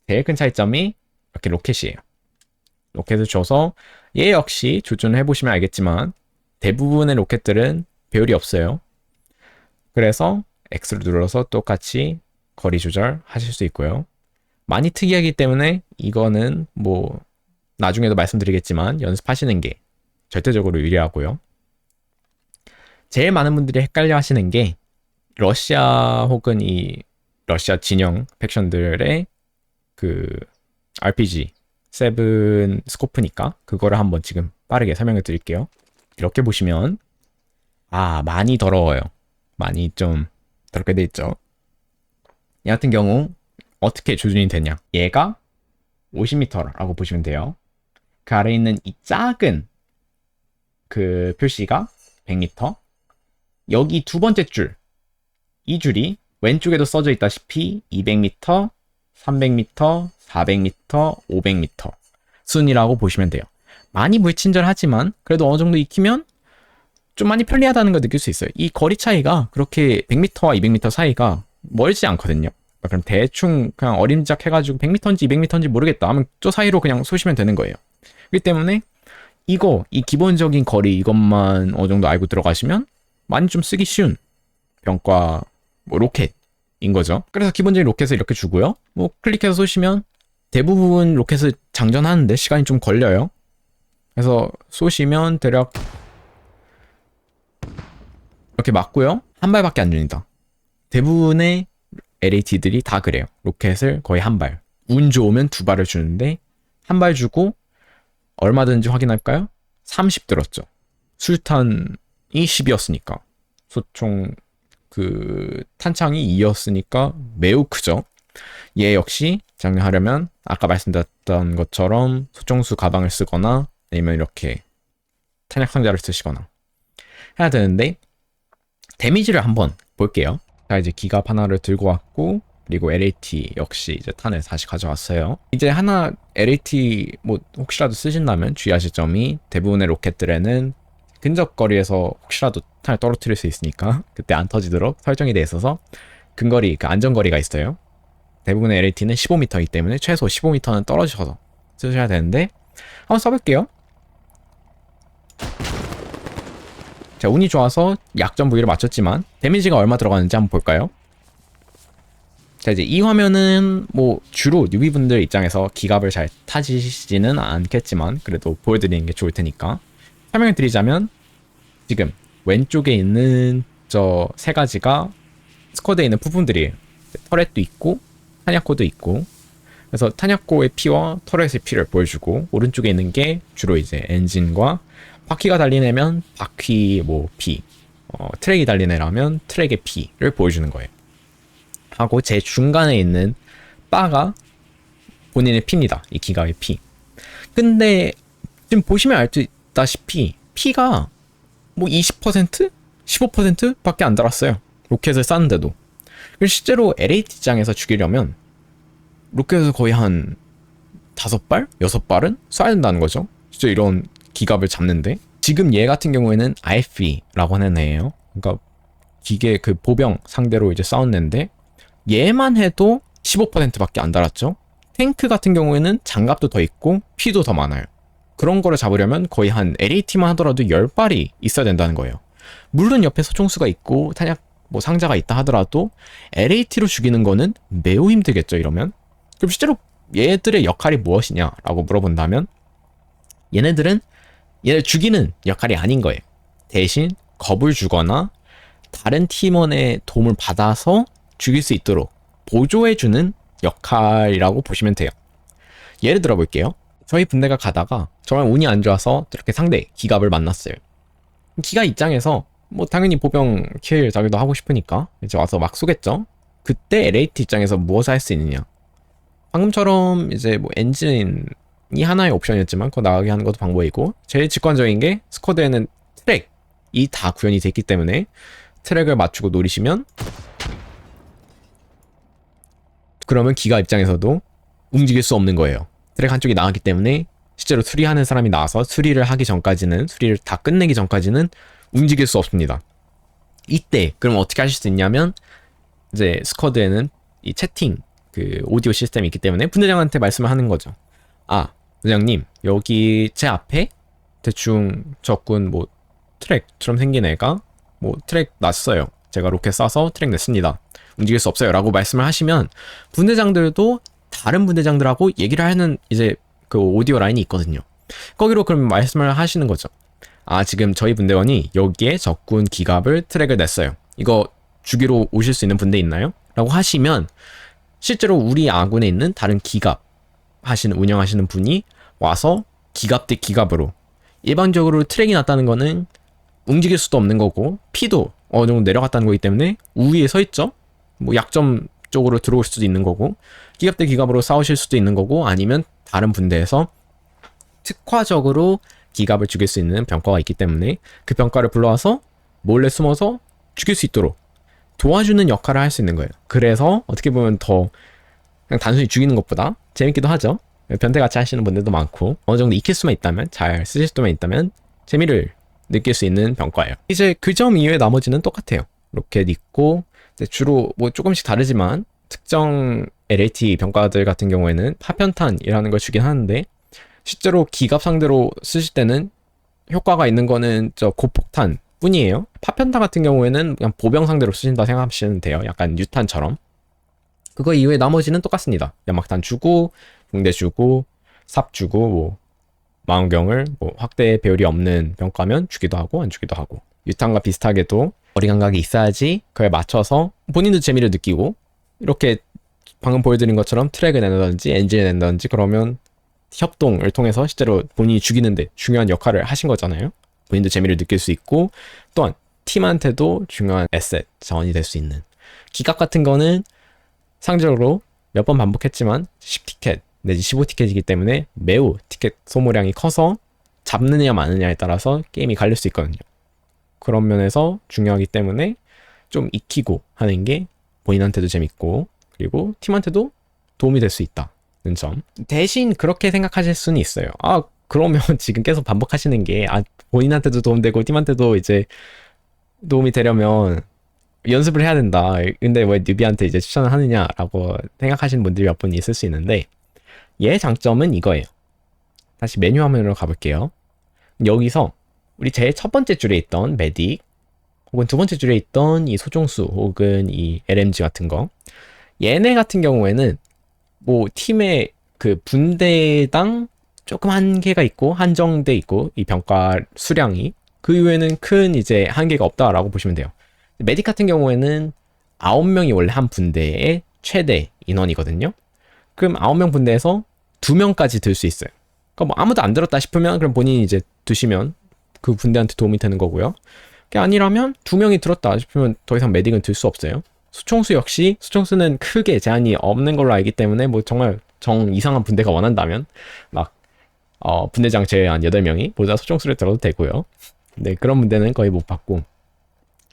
제일 큰 차이점이 이렇게 로켓이에요. 로켓을 줘서 얘 역시 조준을 해보시면 알겠지만 대부분의 로켓들은 배율이 없어요. 그래서 X를 눌러서 똑같이 거리 조절하실 수 있고요. 많이 특이하기 때문에 이거는 뭐 나중에도 말씀드리겠지만 연습하시는 게 절대적으로 유리하고요. 제일 많은 분들이 헷갈려 하시는 게 러시아 혹은 이 러시아 진영 팩션들의 그 RPG 7 스코프니까 그거를 한번 지금 빠르게 설명을 드릴게요. 이렇게 보시면 많이 더러워요. 많이 좀 더럽게 돼 있죠. 얘 같은 경우 어떻게 조준이 되냐? 얘가 50m라고 보시면 돼요. 그 아래에 있는 이 작은 그 표시가 100m. 여기 두 번째 줄, 이 줄이 왼쪽에도 써져 있다시피 200m, 300m, 400m, 500m 순이라고 보시면 돼요. 많이 불친절하지만 그래도 어느 정도 익히면 좀 많이 편리하다는 걸 느낄 수 있어요. 이 거리 차이가 그렇게 100m와 200m 사이가 멀지 않거든요. 그럼 대충 그냥 어림작 해가지고 100m인지 200m인지 모르겠다 하면 저 사이로 그냥 쏘시면 되는 거예요. 그렇기 때문에 이 기본적인 거리 이것만 어느 정도 알고 들어가시면 많이 좀 쓰기 쉬운 병과 뭐 로켓인 거죠. 그래서 기본적인 로켓을 이렇게 주고요. 뭐 클릭해서 쏘시면 대부분 로켓을 장전하는데 시간이 좀 걸려요. 그래서 쏘시면 대략 이렇게 맞고요. 한 발밖에 안 줍니다. 대부분의 LAT들이 다 그래요. 로켓을 거의 한 발. 운 좋으면 두 발을 주는데 한 발 주고 얼마든지 확인할까요? 30 들었죠. 술탄이 10이었으니까. 소총 그 탄창이 2였으니까 매우 크죠. 얘 역시 장려하려면 아까 말씀드렸던 것처럼 소총수 가방을 쓰거나 아니면 이렇게 탄약 상자를 쓰시거나 해야 되는데 데미지를 한번 볼게요. 자, 이제 기갑 하나를 들고 왔고 그리고 LAT 역시 이제 탄을 다시 가져왔어요. 이제 하나 LAT 뭐 혹시라도 쓰신다면 주의하실 점이 대부분의 로켓들에는 근접거리에서 혹시라도 탄을 떨어뜨릴 수 있으니까 그때 안 터지도록 설정이 되어 있어서 근거리, 그 안전거리가 있어요. 대부분의 LAT는 15m이기 때문에 최소 15m는 떨어져서 쓰셔야 되는데 한번 써볼게요. 자, 운이 좋아서 약점 부위를 맞췄지만 데미지가 얼마 들어가는지 한번 볼까요? 자, 이제 이 화면은 뭐 주로 뉴비분들 입장에서 기갑을 잘 타지시지는 않겠지만 그래도 보여드리는 게 좋을 테니까 설명을 드리자면 지금 왼쪽에 있는 저 세 가지가 스쿼드에 있는 부품들이에요. 터렛도 있고 탄약고도 있고 그래서 탄약고의 피와 터렛의 피를 보여주고 오른쪽에 있는 게 주로 이제 엔진과 바퀴가 달린 애면 바퀴 뭐 피, 트랙이 달린 애라면 트랙의 피를 보여주는 거예요. 하고 제 중간에 있는 바가 본인의 피입니다. 이 기갑의 피. 근데 지금 보시면 알다시피 피가 뭐 20%? 15% 밖에 안 달았어요. 로켓을 쐈는데도. 실제로 LAT 입장에서 죽이려면 로켓을 거의 한 5발? 6발은 쏴야 된다는 거죠. 진짜 이런 기갑을 잡는데 지금 얘 같은 경우에는 IFE라고 하는 애예요. 그러니까 기계 그 보병 상대로 이제 싸웠는데 얘만 해도 15%밖에 안 달았죠. 탱크 같은 경우에는 장갑도 더 있고 피도 더 많아요. 그런 거를 잡으려면 거의 한 LAT만 하더라도 10발이 있어야 된다는 거예요. 물론 옆에 소총수가 있고 탄약 뭐 상자가 있다 하더라도 LAT로 죽이는 거는 매우 힘들겠죠, 이러면. 그럼 실제로 얘들의 역할이 무엇이냐라고 물어본다면 얘네들 죽이는 역할이 아닌 거예요. 대신 겁을 주거나 다른 팀원의 도움을 받아서 죽일 수 있도록 보조해주는 역할이라고 보시면 돼요. 예를 들어 볼게요. 저희 분대가 가다가 정말 운이 안 좋아서 이렇게 상대 기갑을 만났어요. 기갑 입장에서 뭐 당연히 보병 킬 자기도 하고 싶으니까 이제 와서 막 쏘겠죠. 그때 LAT 입장에서 무엇을 할 수 있느냐. 방금처럼 이제 뭐 엔진이 하나의 옵션이었지만 그거 나가게 하는 것도 방법이고, 제일 직관적인 게 스쿼드에는 트랙이 다 구현이 돼 있기 때문에 트랙을 맞추고 노리시면, 그러면 기가 입장에서도 움직일 수 없는 거예요. 트랙 한쪽이 나갔기 때문에 실제로 수리하는 사람이 나와서 수리를 다 끝내기 전까지는 움직일 수 없습니다. 이때 그럼 어떻게 하실 수 있냐면, 이제 스쿼드에는 이 채팅 그 오디오 시스템이 있기 때문에 분대장한테 말씀을 하는 거죠. 아, 분대장님, 여기 제 앞에 대충 적군 뭐 트랙처럼 생긴 애가 뭐 트랙 났어요. 제가 로켓 쏴서 트랙 냈습니다. 움직일 수 없어요. 라고 말씀을 하시면 분대장들도 다른 분대장들하고 얘기를 하는 이제 그 오디오 라인이 있거든요. 거기로 그럼 말씀을 하시는 거죠. 아, 지금 저희 분대원이 여기에 적군 기갑을 트랙을 냈어요. 이거 죽이러 오실 수 있는 분대 있나요? 라고 하시면 실제로 우리 아군에 있는 다른 기갑 운영하시는 분이 와서 기갑 대 기갑으로, 일반적으로 트랙이 났다는 거는 움직일 수도 없는 거고 피도 어느 정도 내려갔다는 거기 때문에 우위에 서 있죠. 뭐 약점 쪽으로 들어올 수도 있는 거고, 기갑 대 기갑으로 싸우실 수도 있는 거고, 아니면 다른 분대에서 특화적으로 기갑을 죽일 수 있는 병과가 있기 때문에 그 병과를 불러와서 몰래 숨어서 죽일 수 있도록 도와주는 역할을 할 수 있는 거예요. 그래서 어떻게 보면 더 그냥 단순히 죽이는 것보다 재밌기도 하죠. 변태같이 하시는 분들도 많고, 어느 정도 익힐 수만 있다면, 잘 쓰실 수만 있다면 재미를 느낄 수 있는 병과예요. 이제 그 점 이외에 나머지는 똑같아요. 로켓 있고, 주로 뭐 조금씩 다르지만 특정 LAT 병과들 같은 경우에는 파편탄이라는 걸 주긴 하는데, 실제로 기갑 상대로 쓰실 때는 효과가 있는 거는 저 고폭탄 뿐이에요. 파편탄 같은 경우에는 그냥 보병 상대로 쓰신다 생각하시면 돼요. 약간 유탄처럼. 그거 이외에 나머지는 똑같습니다. 연막탄 주고, 붕대 주고, 삽 주고, 뭐 망원경을 뭐 확대 배율이 없는 병과면 주기도 하고 안 주기도 하고, 유탄과 비슷하게도 거리 감각이 있어야지 그에 맞춰서 본인도 재미를 느끼고, 이렇게 방금 보여드린 것처럼 트랙을 낸다든지 엔진을 낸다든지 그러면 협동을 통해서 실제로 본인이 죽이는데 중요한 역할을 하신 거잖아요. 본인도 재미를 느낄 수 있고, 또한 팀한테도 중요한 에셋, 자원이 될 수 있는. 기갑 같은 거는 상적으로 몇 번 반복했지만 10티켓 내지 15티켓이기 때문에 매우 티켓 소모량이 커서 잡느냐 마느냐에 따라서 게임이 갈릴 수 있거든요. 그런 면에서 중요하기 때문에 좀 익히고 하는 게 본인한테도 재밌고, 그리고 팀한테도 도움이 될 수 있다는 점. 대신 그렇게 생각하실 수는 있어요. 아, 그러면 지금 계속 반복하시는 게, 본인한테도 도움되고 팀한테도 이제 도움이 되려면 연습을 해야 된다. 근데 왜 뉴비한테 이제 추천을 하느냐라고 생각하시는 분들이 몇 분 있을 수 있는데, 얘의 장점은 이거예요. 다시 메뉴 화면으로 가볼게요. 여기서 우리 제일 첫 번째 줄에 있던 메딕, 혹은 두 번째 줄에 있던 이 소총수, 혹은 이 LMG 같은 거, 얘네 같은 경우에는 뭐 팀의 그 분대당 조금 한계가 있고 한정돼 있고, 이 병과 수량이 그 이후에는 큰 이제 한계가 없다라고 보시면 돼요. 메딕 같은 경우에는 9명이 원래 한 분대의 최대 인원이거든요. 그럼 9명 분대에서 2명까지 들 수 있어요. 그러니까 뭐 아무도 안 들었다 싶으면 그럼 본인이 이제 드시면 그 분대한테 도움이 되는 거고요. 그게 아니라면 2명이 들었다 싶으면 더 이상 메딕은 들 수 없어요. 수총수 역시, 수총수는 크게 제한이 없는 걸로 알기 때문에 뭐 정말 정 이상한 분대가 원한다면 막 분대장 제외한 8명이 모두 소총수를 들어도 되고요. 네, 그런 문제는 거의 못 받고,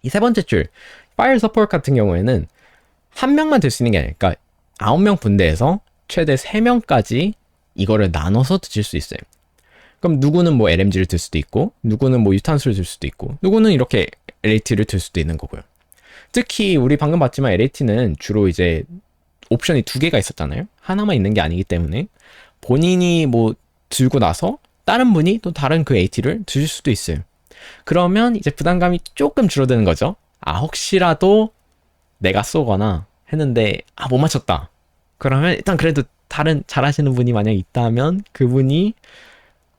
이 세 번째 줄 파이어 서포트 같은 경우에는 한 명만 들 수 있는 게 아니라, 그러니까 9명 분대에서 최대 3명까지 이거를 나눠서 드실 수 있어요. 그럼 누구는 뭐 LMG를 들 수도 있고, 누구는 뭐 유탄수를 들 수도 있고, 누구는 이렇게 LAT를 들 수도 있는 거고요. 특히 우리 방금 봤지만 LAT는 주로 이제 옵션이 2개가 있었잖아요. 하나만 있는 게 아니기 때문에 본인이 뭐 들고 나서 다른 분이 또 다른 그 AT를 드실 수도 있어요. 그러면 이제 부담감이 조금 줄어드는 거죠. 혹시라도 내가 쏘거나 했는데 못 맞췄다. 그러면 일단 그래도 다른 잘하시는 분이 만약 있다면 그분이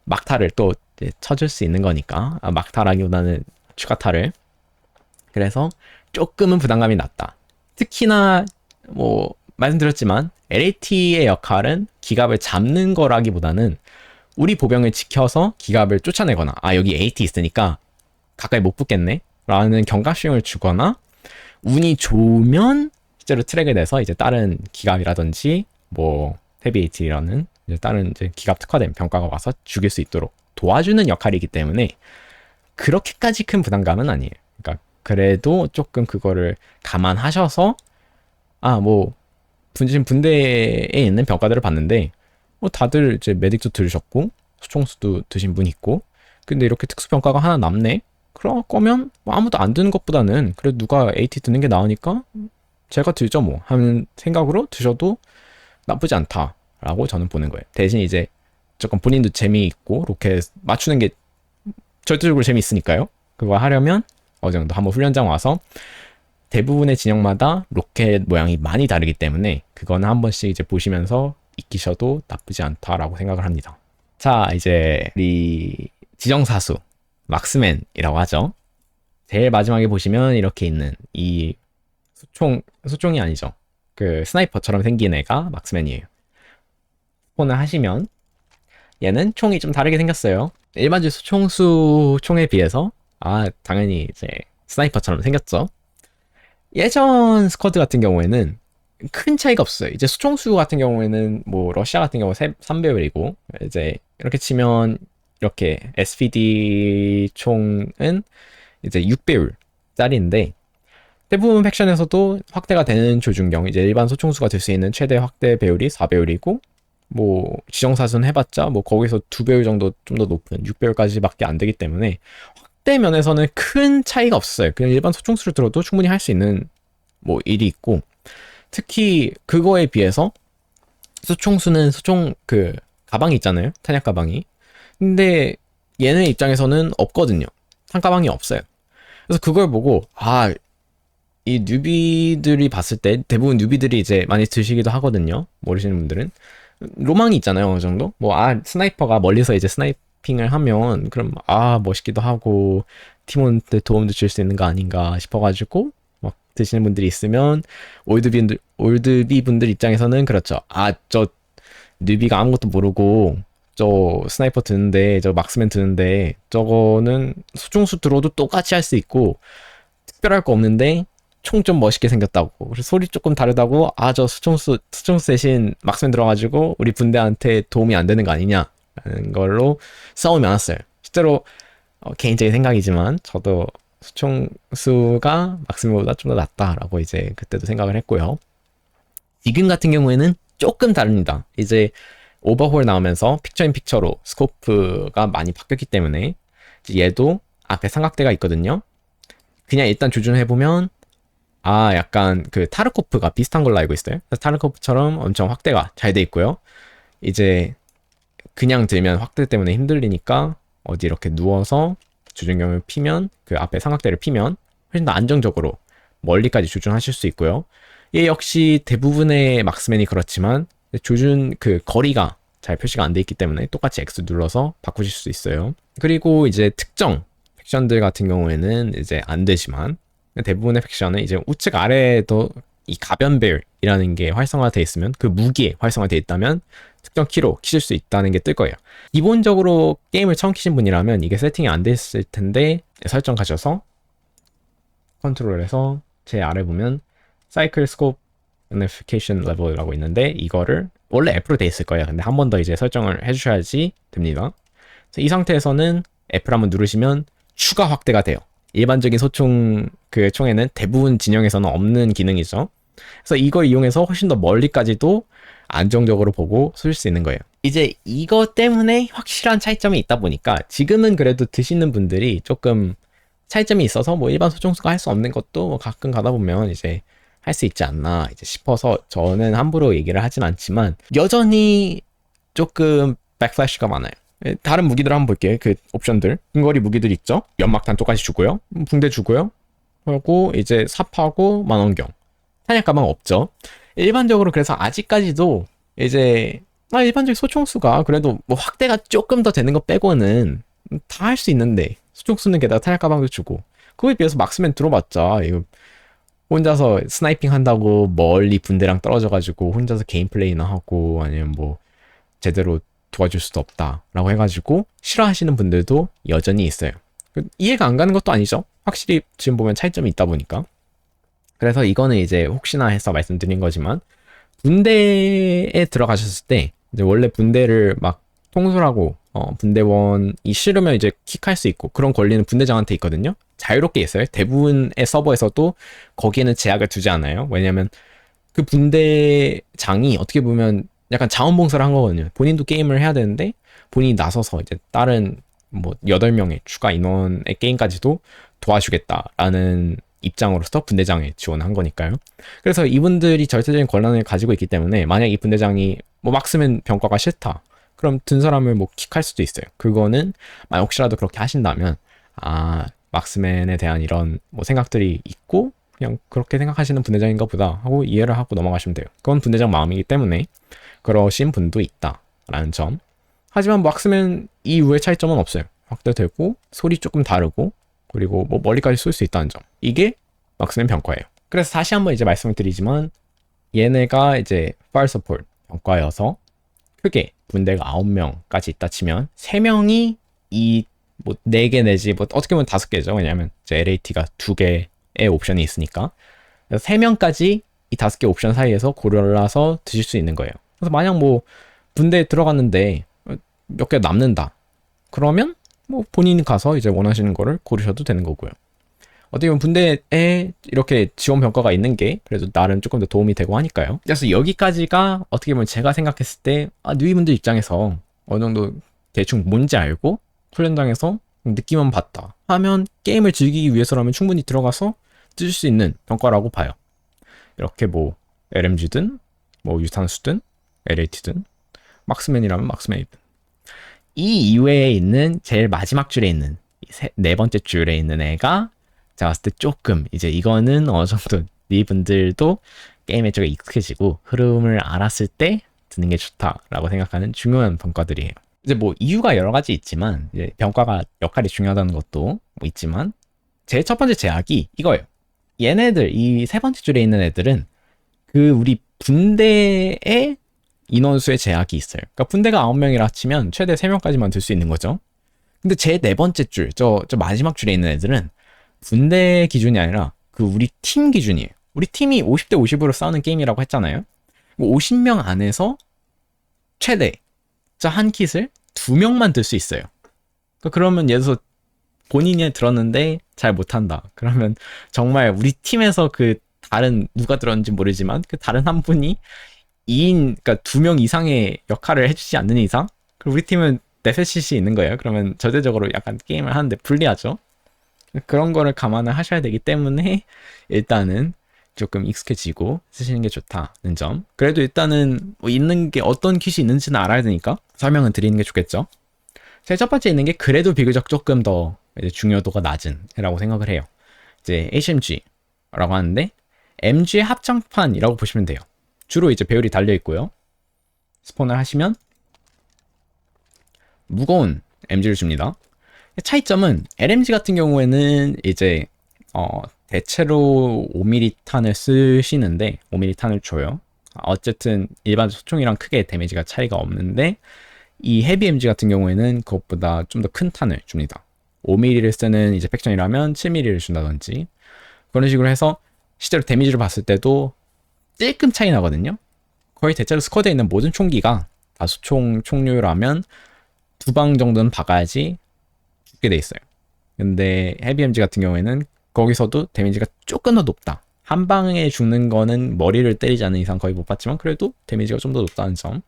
막타를 또 이제 쳐줄 수 있는 거니까. 막타라기보다는 추가타를. 그래서 조금은 부담감이 났다. 특히나 뭐 말씀드렸지만 LAT의 역할은 기갑을 잡는 거라기보다는 우리 보병을 지켜서 기갑을 쫓아내거나 여기 AT 있으니까 가까이 못 붙겠네 라는 경각심을 주거나 운이 좋으면 실제로 트랙을 내서 이제 다른 기갑이라든지 뭐 헤비 AT라는 이제 다른 이제 기갑 특화된 병과가 와서 죽일 수 있도록 도와주는 역할이기 때문에 그렇게까지 큰 부담감은 아니에요. 그러니까 그래도 조금 그거를 감안하셔서 뭐 분대에 있는 병과들을 봤는데 뭐 다들 이제 메딕도 들으셨고 수총수도 드신 분 있고 근데 이렇게 특수병과가 하나 남네? 그럴 거면 뭐 아무도 안 드는 것보다는 그래도 누가 AT 드는 게 나으니까 제가 들죠 뭐 하는 생각으로 드셔도 나쁘지 않다라고 저는 보는 거예요. 대신 이제 조금 본인도 재미있고 로켓 맞추는 게 절대적으로 재미있으니까요. 그거 하려면 어느 정도 한번 훈련장 와서 대부분의 진영마다 로켓 모양이 많이 다르기 때문에 그거는 한 번씩 이제 보시면서 익히셔도 나쁘지 않다라고 생각을 합니다. 자, 이제 우리 지정사수 막스맨이라고 하죠. 제일 마지막에 보시면 이렇게 있는 이 수총이 아니죠. 그 스나이퍼처럼 생긴 애가 막스맨이에요. 스폰을 하시면 얘는 총이 좀 다르게 생겼어요. 일반적 수총수 총에 비해서 당연히 이제 스나이퍼처럼 생겼죠. 예전 스쿼드 같은 경우에는 큰 차이가 없어요. 이제 수총수 같은 경우에는 뭐 러시아 같은 경우 3배율이고 이제 이렇게 치면 이렇게 SPD 총은 이제 6배율짜리인데 대부분 팩션에서도 확대가 되는 조준경 이제 일반 소총수가 될 수 있는 최대 확대 배율이 4배율이고 뭐 지정사순 해봤자 뭐 거기서 2배율 정도 좀 더 높은 6배율까지밖에 안 되기 때문에 확대 면에서는 큰 차이가 없어요. 그냥 일반 소총수를 들어도 충분히 할 수 있는 뭐 일이 있고 특히 그거에 비해서 소총수는 소총 그 가방이 있잖아요. 탄약 가방이. 근데 얘네 입장에서는 없거든요. 탄 가방이 없어요. 그래서 그걸 보고 이 뉴비들이 봤을 때 대부분 뉴비들이 이제 많이 드시기도 하거든요. 모르시는 분들은 로망이 있잖아요. 어느 정도 뭐 스나이퍼가 멀리서 이제 스나이핑을 하면 그럼 멋있기도 하고 팀원한테 도움도 줄 수 있는 거 아닌가 싶어가지고 막 드시는 분들이 있으면 올드비 분들 입장에서는 그렇죠. 저 뉴비가 아무것도 모르고 저 스나이퍼 드는데 저 막스맨 드는데 저거는 수중수 들어도 똑같이 할 수 있고 특별할 거 없는데 총 좀 멋있게 생겼다고 그래서 소리 조금 다르다고 저 수총수 대신 막스맨 들어가지고 우리 분대한테 도움이 안 되는 거 아니냐라는 걸로 싸움이 많았어요. 실제로 개인적인 생각이지만 저도 수총수가 막스맨보다 좀 더 낫다라고 이제 그때도 생각을 했고요. 지금 같은 경우에는 조금 다릅니다. 이제 오버홀 나오면서 픽처인 픽처로 스코프가 많이 바뀌었기 때문에 얘도 앞에 삼각대가 있거든요. 그냥 일단 조준을 해보면 약간 그 타르코프가 비슷한 걸로 알고 있어요. 타르코프처럼 엄청 확대가 잘 돼 있고요. 이제 그냥 들면 확대 때문에 힘들리니까 어디 이렇게 누워서 조준경을 피면 그 앞에 삼각대를 피면 훨씬 더 안정적으로 멀리까지 조준하실 수 있고요. 얘 역시 대부분의 막스맨이 그렇지만 조준 그 거리가 잘 표시가 안 돼 있기 때문에 똑같이 X 눌러서 바꾸실 수 있어요. 그리고 이제 특정 팩션들 같은 경우에는 이제 안 되지만 대부분의 팩션은 이제 우측 아래에도 이 가변벨이라는 게 활성화되어 있으면 그 무기에 활성화되어 있다면 특정 키로 키실 수 있다는 게 뜰 거예요. 기본적으로 게임을 처음 키신 분이라면 이게 세팅이 안 됐을 텐데 설정 가셔서 컨트롤에서 제 아래 보면 사이클 스코프 Unification Level이라고 있는데 이거를 원래 F로 돼 있을 거예요. 근데 한 번 더 이제 설정을 해주셔야지 됩니다. 이 상태에서는 F를 한번 누르시면 추가 확대가 돼요. 일반적인 소총 그 총에는 대부분 진영에서는 없는 기능이죠. 그래서 이걸 이용해서 훨씬 더 멀리까지도 안정적으로 보고 쏠 수 있는 거예요. 이제 이거 때문에 확실한 차이점이 있다 보니까 지금은 그래도 드시는 분들이 조금 차이점이 있어서 뭐 일반 소총수가 할 수 없는 것도 뭐 가끔 가다 보면 이제 할 수 있지 않나 이제 싶어서 저는 함부로 얘기를 하진 않지만 여전히 조금 백플래시가 많아요. 다른 무기들 한번 볼게요. 그 옵션들 근거리 무기들 있죠. 연막탄 똑같이 주고요. 붕대 주고요. 그리고 이제 삽하고 만원경 탄약 가방 없죠. 일반적으로 그래서 아직까지도 이제 일반적인 소총수가 그래도 뭐 확대가 조금 더 되는 거 빼고는 다 할 수 있는데, 소총수는 게다가 탄약 가방도 주고, 그거에 비해서 막스맨 들어봤자 이거 혼자서 스나이핑 한다고 멀리 분대랑 떨어져가지고 혼자서 게임 플레이나 하고 아니면 뭐 제대로 도와줄 수도 없다라고 해가지고 싫어하시는 분들도 여전히 있어요. 이해가 안 가는 것도 아니죠. 확실히 지금 보면 차이점이 있다 보니까. 그래서 이거는 이제 혹시나 해서 말씀드린 거지만, 군대에 들어가셨을 때 이제 원래 분대를 막 통솔하고 분대원이 싫으면 이제 킥할 수 있고 그런 권리는 분대장한테 있거든요. 자유롭게 있어요. 대부분의 서버에서도 거기에는 제약을 두지 않아요. 왜냐면 그 분대장이 어떻게 보면 약간 자원봉사를 한 거거든요. 본인도 게임을 해야 되는데 본인이 나서서 이제 다른 뭐 8명의 추가 인원의 게임까지도 도와주겠다라는 입장으로서 분대장에 지원한 거니까요. 그래서 이분들이 절대적인 권한을 가지고 있기 때문에 만약 이 분대장이 뭐 막스맨 병과가 싫다, 그럼 든 사람을 뭐 킥할 수도 있어요. 그거는 만약 혹시라도 그렇게 하신다면 막스맨에 대한 이런 뭐 생각들이 있고 그냥 그렇게 생각하시는 분대장인가 보다 하고 이해를 하고 넘어가시면 돼요. 그건 분대장 마음이기 때문에 그러신 분도 있다라는 점. 하지만 막스맨 이후의 차이점은 없어요. 확대되고 소리 조금 다르고 그리고 뭐 멀리까지 쏠 수 있다는 점. 이게 막스맨 병과예요. 그래서 다시 한번 이제 말씀을 드리지만, 얘네가 이제 Fire Support 병과여서 크게 분대가 9명까지 있다 치면 3명이 이 뭐 4개 내지 뭐 어떻게 보면 5개죠. 왜냐면 이제 LAT가 2개의 옵션이 있으니까. 그래서 3명까지 이 5개 옵션 사이에서 골라서 드실 수 있는 거예요. 그래서 만약 뭐 분대에 들어갔는데 몇 개 남는다, 그러면 뭐 본인이 가서 이제 원하시는 거를 고르셔도 되는 거고요. 어떻게 보면 분대에 이렇게 지원 병과가 있는 게 그래도 나름 조금 더 도움이 되고 하니까요. 그래서 여기까지가 어떻게 보면 제가 생각했을 때 뉴이분들 입장에서 어느 정도 대충 뭔지 알고 훈련장에서 느낌만 봤다 하면 게임을 즐기기 위해서라면 충분히 들어가서 뜰 수 있는 병과라고 봐요. 이렇게 뭐 LMG든 뭐 유탄수든 LAT든 막스맨이라면 막스맨이든. 이 이외에 있는 제일 마지막 줄에 있는 네 번째 줄에 있는 애가 제가 봤을 때 조금 이제 이거는 어느 정도 니분들도 게임에 좀 익숙해지고 흐름을 알았을 때 드는 게 좋다라고 생각하는 중요한 병과들이에요. 이제 뭐 이유가 여러 가지 있지만 이제 병과가 역할이 중요하다는 것도 뭐 있지만, 제일 첫 번째 제약이 이거예요. 얘네들 이 세 번째 줄에 있는 애들은 그 우리 분대의 인원수의 제약이 있어요. 그러니까 분대가 9명이라 치면 최대 3명까지만 들 수 있는 거죠. 근데 제 네 번째 줄, 저 마지막 줄에 있는 애들은 분대 기준이 아니라 그 우리 팀 기준이에요. 우리 팀이 50대 50으로 싸우는 게임이라고 했잖아요. 50명 안에서 최대 한 킷을 2명만 들 수 있어요. 그러면 예를 들어서 본인이 들었는데 잘 못한다. 그러면 정말 우리 팀에서 그 다른 누가 들었는지 모르지만 그 다른 한 분이 2인, 그러니까 2명 이상의 역할을 해주지 않는 이상, 그럼 우리 팀은 데스킷이 있는 거예요. 그러면 절대적으로 약간 게임을 하는데 불리하죠. 그런 거를 감안을 하셔야 되기 때문에 일단은 조금 익숙해지고 쓰시는 게 좋다는 점. 그래도 일단은 뭐 있는 게 어떤 킷이 있는지는 알아야 되니까 설명은 드리는 게 좋겠죠. 제일 첫 번째 있는 게 그래도 비교적 조금 더 이제 중요도가 낮은 애라고 생각을 해요. 이제 HMG라고 하는데 MG의 합장판이라고 보시면 돼요. 주로 이제 배율이 달려 있고요. 스폰을 하시면 무거운 MG를 줍니다. 차이점은 LMG 같은 경우에는 이제 대체로 5mm 탄을 쓰시는데 5mm 탄을 줘요. 어쨌든 일반 소총이랑 크게 데미지가 차이가 없는데, 이 헤비 MG 같은 경우에는 그것보다 좀 더 큰 탄을 줍니다. 5mm를 쓰는 이제 팩션이라면 7mm를 준다든지 그런 식으로 해서 실제로 데미지를 봤을 때도 찔끔 차이 나거든요. 거의 대체로 스쿼드에 있는 모든 총기가 다 소총 총류라면 2방 정도는 박아야지 죽게 돼 있어요. 근데 헤비 MG 같은 경우에는 거기서도 데미지가 조금 더 높다. 한 방에 죽는 거는 머리를 때리지 않는 이상 거의 못 봤지만 그래도 데미지가 좀 더 높다는 점.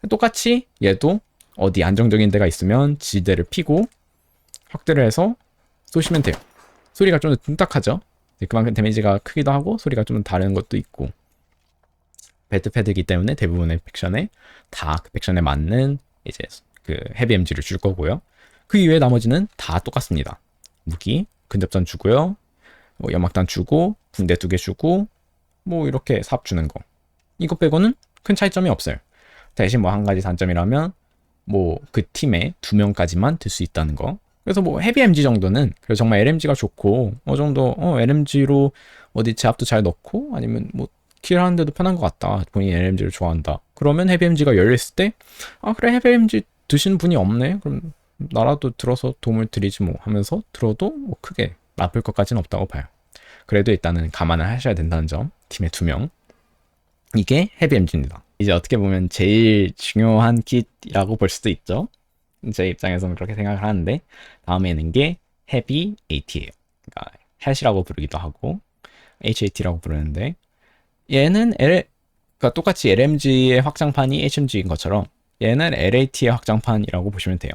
똑같이 얘도 어디 안정적인 데가 있으면 지대를 피고 확대를 해서 쏘시면 돼요. 소리가 좀 더 뚱딱하죠. 그만큼 데미지가 크기도 하고 소리가 좀 다른 것도 있고, 배트패드이기 때문에 대부분의 팩션에 다 그 팩션에 맞는 이제 그 헤비 MG를 줄 거고요. 그 이외에 나머지는 다 똑같습니다. 무기, 근접전 주고요. 뭐 연막탄 주고, 붕대 2개 주고, 뭐 이렇게 삽 주는 거. 이거 빼고는 큰 차이점이 없어요. 대신 뭐 한 가지 단점이라면 뭐 그 팀에 2명까지만 들 수 있다는 거. 그래서 뭐 헤비 MG 정도는 그래서 정말 LMG가 좋고 정도 LMG로 어디 제압도 잘 넣고 아니면 뭐 킬하는데도 편한 것 같다. 본인이 LMG를 좋아한다. 그러면 헤비 MG가 열려있을 때 그래 헤비 MG 드시는 분이 없네. 그럼 나라도 들어서 도움을 드리지 뭐 하면서 들어도 뭐 크게 나쁠 것까지는 없다고 봐요. 그래도 일단은 감안을 하셔야 된다는 점. 팀에 2명. 이게 헤비 MG입니다. 이제 어떻게 보면 제일 중요한 킷이라고 볼 수도 있죠. 제 입장에서는 그렇게 생각을 하는데 다음에 있는 게 헤비 AT예요. 그러니까 햇이라고 부르기도 하고 HAT라고 부르는데 얘는 그러니까 똑같이 LMG의 확장판이 HMG인 것처럼 얘는 LAT의 확장판이라고 보시면 돼요.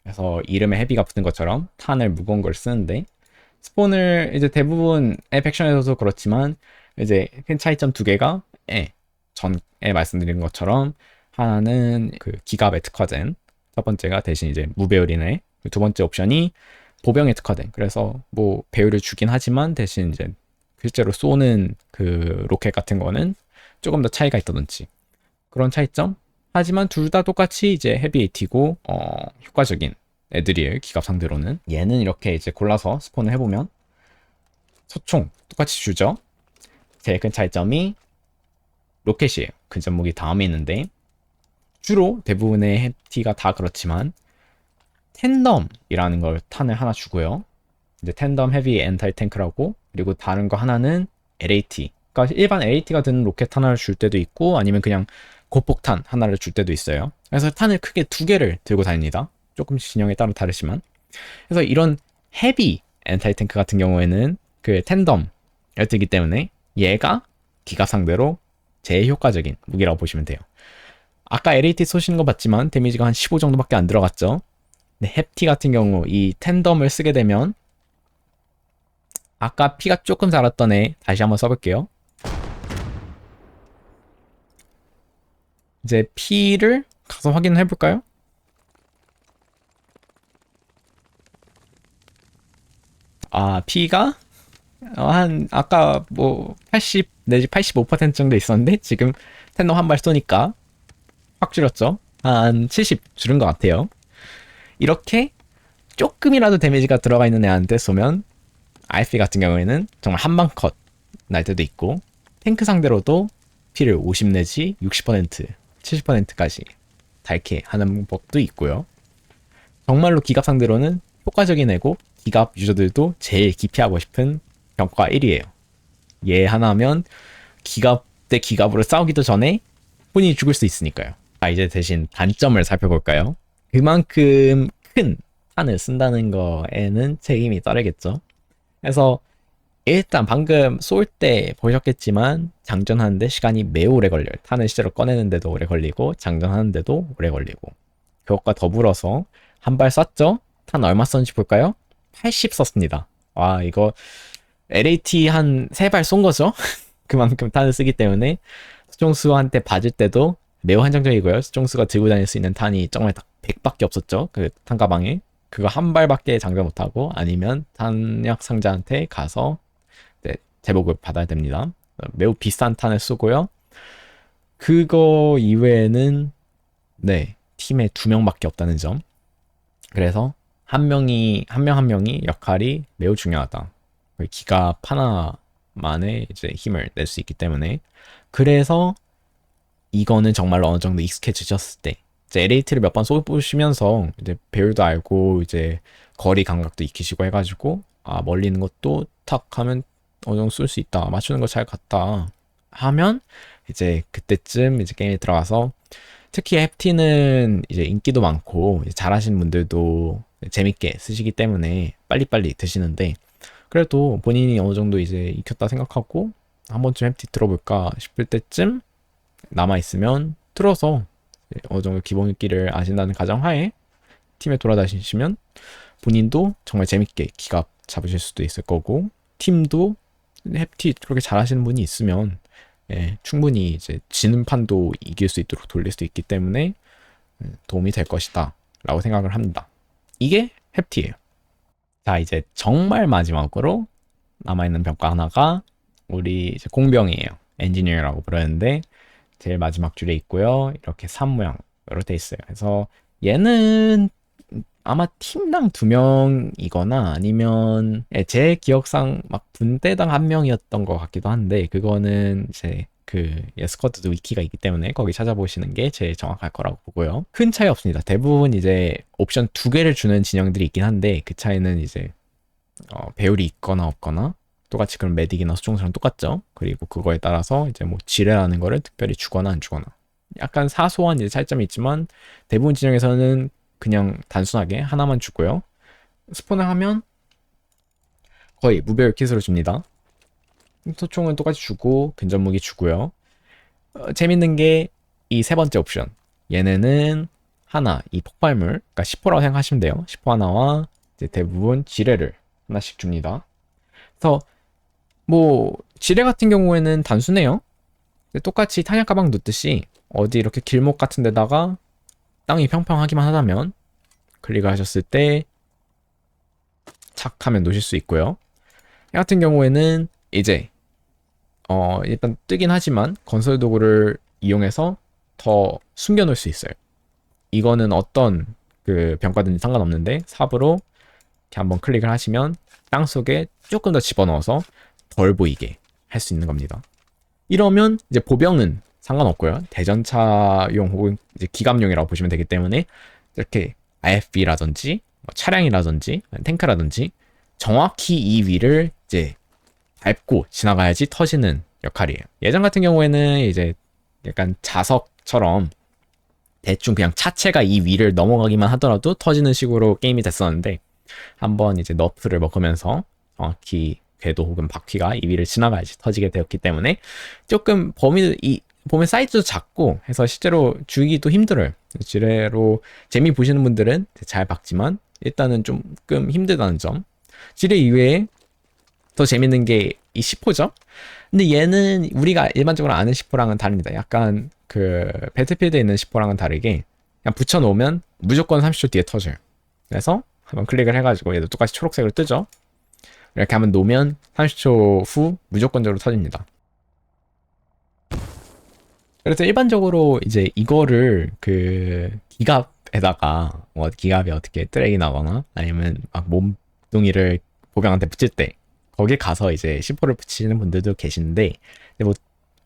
그래서 이름에 헤비가 붙은 것처럼 탄을 무거운 걸 쓰는데 스폰을 이제 대부분의 팩션에서도 그렇지만 이제 큰 차이점 2개가 전에 말씀드린 것처럼 하나는 그 기갑에 특화된 첫 번째가 대신 이제 무배율이네. 두 번째 옵션이 보병에 특화된. 그래서 뭐 배율을 주긴 하지만 대신 이제 실제로 쏘는 그 로켓 같은 거는 조금 더 차이가 있다든지 그런 차이점. 하지만 둘 다 똑같이 이제 헤비 AT고 효과적인 애들이에요. 기갑 상대로는. 얘는 이렇게 이제 골라서 스폰을 해보면 소총 똑같이 주죠. 제일 큰 차이점이 로켓이에요. 그 전목이 다음에 있는데 주로 대부분의 햅티가 다 그렇지만 텐덤이라는 걸 탄을 하나 주고요. 이제 텐덤 헤비 엔타이 탱크라고 그리고 다른 거 하나는 LAT. 그러니까 일반 LAT가 드는 로켓 하나를 줄 때도 있고 아니면 그냥 고폭탄 하나를 줄 때도 있어요. 그래서 탄을 크게 2개를 들고 다닙니다. 조금씩 진영에 따라 다르지만. 그래서 이런 헤비 엔타이 탱크 같은 경우에는 그 텐덤을 들기 때문에 얘가 기갑 상대로 제일 효과적인 무기라고 보시면 돼요. 아까 LAT 쏘시는 거 봤지만 데미지가 한 15 정도밖에 안 들어갔죠. 근데 햅티 같은 경우 이 텐덤을 쓰게 되면 아까 피가 조금 자랐던 애 다시 한번 써볼게요. 이제 피를 가서 확인해 볼까요? 피가 한 아까 뭐 80 내지 85% 정도 있었는데 지금 텐덤 한 발 쏘니까 확 줄였죠. 한 70 줄은 것 같아요. 이렇게 조금이라도 데미지가 들어가 있는 애한테 쏘면 RP 같은 경우에는 정말 한방 컷 날 때도 있고 탱크 상대로도 피를 50 내지 60% 70%까지 닳게 하는 법도 있고요. 정말로 기갑 상대로는 효과적인 애고 기갑 유저들도 제일 기피하고 싶은 병과 1위에요. 얘 하나면 기갑 대 기갑으로 싸우기도 전에 본인이 죽을 수 있으니까요. 이제 대신 단점을 살펴볼까요? 그만큼 큰 탄을 쓴다는 거에는 책임이 따르겠죠. 그래서 일단 방금 쏠 때 보셨겠지만 장전하는데 시간이 매우 오래 걸려요. 탄을 실제로 꺼내는데도 오래 걸리고 장전하는데도 오래 걸리고 그것과 더불어서 한 발 쐈죠? 탄 얼마 썼는지 볼까요? 80 썼습니다. 이거 LAT 한 3발 쏜 거죠? 그만큼 탄을 쓰기 때문에 수종수한테 봐줄 때도 매우 한정적이고요. 수종수가 들고 다닐 수 있는 탄이 정말 딱 100밖에 없었죠. 그 탄 가방에. 그거 한 발밖에 장전 못하고 아니면 탄약 상자한테 가서 제복을 받아야 됩니다. 매우 비싼 탄을 쓰고요. 그거 이외에는 팀에 2명밖에 없다는 점. 그래서 한 명이 역할이 매우 중요하다. 기갑 하나만의 이제 힘을 낼 수 있기 때문에 그래서 이거는 정말로 어느 정도 익숙해지셨을 때 이제 LAT를 몇 번 쏘보시면서 이제 배율도 알고 이제 거리 감각도 익히시고 해가지고 멀리 있는 것도 탁 하면 어느 정도 쏠 수 있다. 맞추는 거 잘 갔다. 하면 이제 그때쯤 이제 게임에 들어가서 특히 FT는 이제 인기도 많고 이제 잘하시는 분들도 재밌게 쓰시기 때문에 빨리빨리 드시는데 그래도 본인이 어느 정도 이제 익혔다 생각하고 한 번쯤 FT 들어볼까 싶을 때쯤 남아있으면 틀어서 어느 정도 기본기를 아신다는 가정하에 팀에 돌아다니시면 본인도 정말 재밌게 기갑 잡으실 수도 있을 거고 팀도 햅티 그렇게 잘하시는 분이 있으면 충분히 이제 지는 판도 이길 수 있도록 돌릴 수 있기 때문에 도움이 될 것이다 라고 생각을 합니다. 이게 햅티예요. 자 이제 정말 마지막으로 남아있는 병과 하나가 우리 이제 공병이에요. 엔지니어라고 부르는데 제일 마지막 줄에 있고요. 이렇게 산 모양으로 돼 있어요. 그래서 얘는 아마 팀당 2명이거나 아니면 제 기억상 막 분대당 1명이었던 것 같기도 한데 그거는 이제 그 스쿼드 위키가 있기 때문에 거기 찾아보시는 게 제일 정확할 거라고 보고요. 큰 차이 없습니다. 대부분 이제 옵션 2개를 주는 진영들이 있긴 한데 그 차이는 이제 배율이 있거나 없거나 똑같이 그런 메딕이나 수종사랑 똑같죠. 그리고 그거에 따라서 이제 뭐 지뢰라는 거를 특별히 주거나 안 주거나 약간 사소한 이제 차이점이 있지만 대부분 진영에서는 그냥 단순하게 하나만 주고요. 스폰을 하면 거의 무배율 킷으로 줍니다. 소총은 똑같이 주고 근접 무기 주고요. 재밌는 게 이 세 번째 옵션. 얘네는 하나 이 폭발물, 그러니까 10호라고 생각하시면 돼요. 10호 하나와 이제 대부분 지뢰를 하나씩 줍니다. 그래서 뭐 지뢰 같은 경우에는 단순해요. 똑같이 탄약 가방 넣듯이 어디 이렇게 길목 같은 데다가 땅이 평평하기만 하다면 클릭을 하셨을 때 착 하면 놓으실 수 있고요. 이 같은 경우에는 이제 일단 뜨긴 하지만 건설 도구를 이용해서 더 숨겨 놓을 수 있어요. 이거는 어떤 그 병과든지 상관없는데 삽으로 이렇게 한번 클릭을 하시면 땅 속에 조금 더 집어넣어서 덜 보이게 할 수 있는 겁니다. 이러면 이제 보병은 상관없고요. 대전차용 혹은 이제 기갑용이라고 보시면 되기 때문에 이렇게 IFB라든지 차량이라든지 탱크라든지 정확히 이 위를 이제 밟고 지나가야지 터지는 역할이에요. 예전 같은 경우에는 이제 약간 자석처럼 대충 그냥 차체가 이 위를 넘어가기만 하더라도 터지는 식으로 게임이 됐었는데 한번 이제 너프를 먹으면서 정확히 궤도 혹은 바퀴가 이 위를 지나가야지 터지게 되었기 때문에 조금 보면 사이즈도 작고 해서 실제로 주기도 힘들어요. 지뢰로 재미 보시는 분들은 잘 박지만 일단은 조금 힘들다는 점. 지뢰 이외에 더 재밌는 게 이 10호죠. 근데 얘는 우리가 일반적으로 아는 10호랑은 다릅니다. 약간 그 배틀필드에 있는 10호랑은 다르게 그냥 붙여놓으면 무조건 30초 뒤에 터져요. 그래서 한번 클릭을 해가지고 얘도 똑같이 초록색으로 뜨죠. 이렇게 한번 놓으면 30초 후 무조건적으로 터집니다. 그래서 일반적으로 이제 이거를 그 기갑에다가 기갑이 어떻게 트랙이 나거나 아니면 막 몸뚱이를 보병한테 붙일 때 거기 가서 이제 C4를 붙이는 분들도 계신데 뭐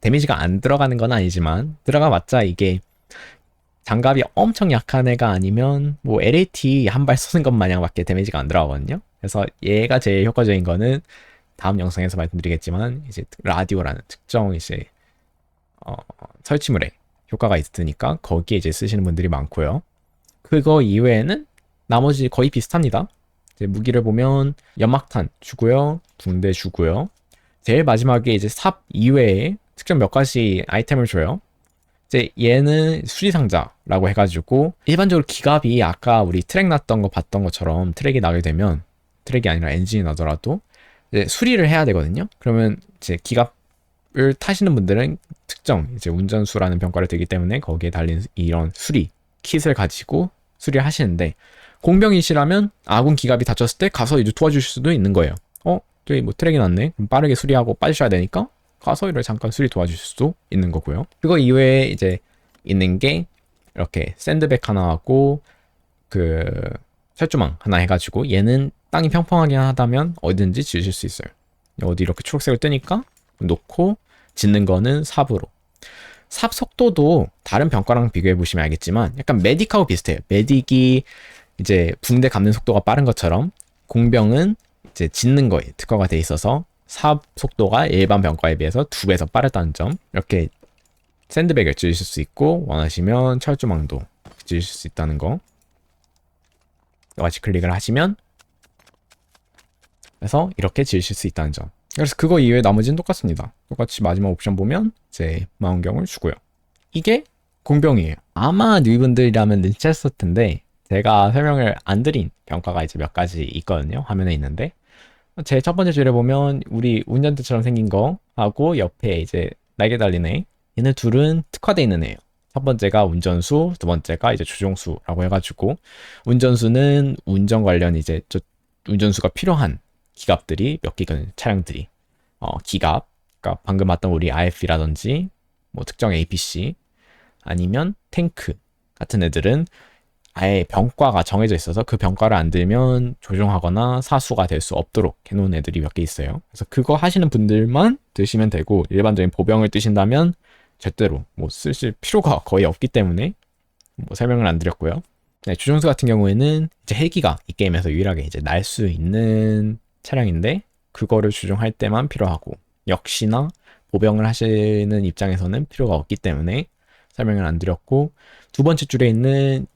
데미지가 안 들어가는 건 아니지만 들어가봤자 이게 장갑이 엄청 약한 애가 아니면 뭐 LAT 한 발 쏘는 것 마냥밖에 데미지가 안 들어가거든요. 그래서 얘가 제일 효과적인 거는 다음 영상에서 말씀드리겠지만 이제 라디오라는 특정 이제 설치물에 효과가 있으니까 거기에 이제 쓰시는 분들이 많고요. 그거 이외에는 나머지 거의 비슷합니다. 이제 무기를 보면 연막탄 주고요, 붕대 주고요. 제일 마지막에 이제 삽 이외에 특정 몇 가지 아이템을 줘요. 이제 얘는 수리상자라고 해가지고 일반적으로 기갑이 아까 우리 트랙 났던 거 봤던 것처럼 트랙이 나게 되면 트랙이 아니라 엔진이 나더라도 이제 수리를 해야 되거든요. 그러면 이제 기갑을 타시는 분들은 특정 이제 운전수라는 병과를 들기 때문에 거기에 달린 이런 수리 킷을 가지고 수리를 하시는데 공병이시라면 아군 기갑이 다쳤을 때 가서 이제 도와주실 수도 있는 거예요. 저기 뭐 트랙이 났네. 그럼 빠르게 수리하고 빠지셔야 되니까 가서 이를 잠깐 수리 도와주실 수도 있는 거고요. 그거 이외에 이제 있는 게 이렇게 샌드백 하나 하고 그 철조망 하나 해가지고 얘는 땅이 평평하긴 하다면 어디든지 지으실 수 있어요. 어디 이렇게 초록색을 뜨니까 놓고 짓는 거는 삽으로. 삽 속도도 다른 병과랑 비교해 보시면 알겠지만 약간 메딕하고 비슷해요. 메딕이 이제 붕대 감는 속도가 빠른 것처럼 공병은 이제 짓는 거에 특화가 돼 있어서 삽 속도가 일반 병과에 비해서 2배 더 빠르다는 점. 이렇게 샌드백을 지으실 수 있고 원하시면 철조망도 지으실 수 있다는 거. 같이 클릭을 하시면 그래서 이렇게 지으실 수 있다는 점. 그래서 그거 이외에 나머지는 똑같습니다. 똑같이 마지막 옵션 보면 이제 망원경을 주고요. 이게 공병이에요. 아마 뉴이분들이라면 눈치챘을 텐데 제가 설명을 안 드린 병과가 이제 몇 가지 있거든요. 화면에 있는데 제 첫 번째 줄에 보면 우리 운전대처럼 생긴 거 하고 옆에 이제 날개 달린 애. 얘네 둘은 특화되어 있는 애예요. 첫 번째가 운전수, 두 번째가 이제 조종수라고 해가지고 운전수는 운전 관련 이제 운전수가 필요한 기갑들이 몇 개가 차량들이 기갑, 그러니까 방금 봤던 우리 IFB라든지 뭐 특정 APC 아니면 탱크 같은 애들은 아예 병과가 정해져 있어서 그 병과를 안 들면 조종하거나 사수가 될 수 없도록 해놓은 애들이 몇 개 있어요. 그래서 그거 하시는 분들만 드시면 되고, 일반적인 보병을 뜨신다면 절대로 뭐 쓰실 필요가 거의 없기 때문에 뭐 설명을 안 드렸고요. 네, 주종수 같은 경우에는 이제 헬기가 이 게임에서 유일하게 이제 날 수 있는 차량인데, 그거를 주종할 때만 필요하고, 역시나 보병을 하시는 입장에서는 필요가 없기 때문에 설명을 안 드렸고, 두 번째 줄에 있는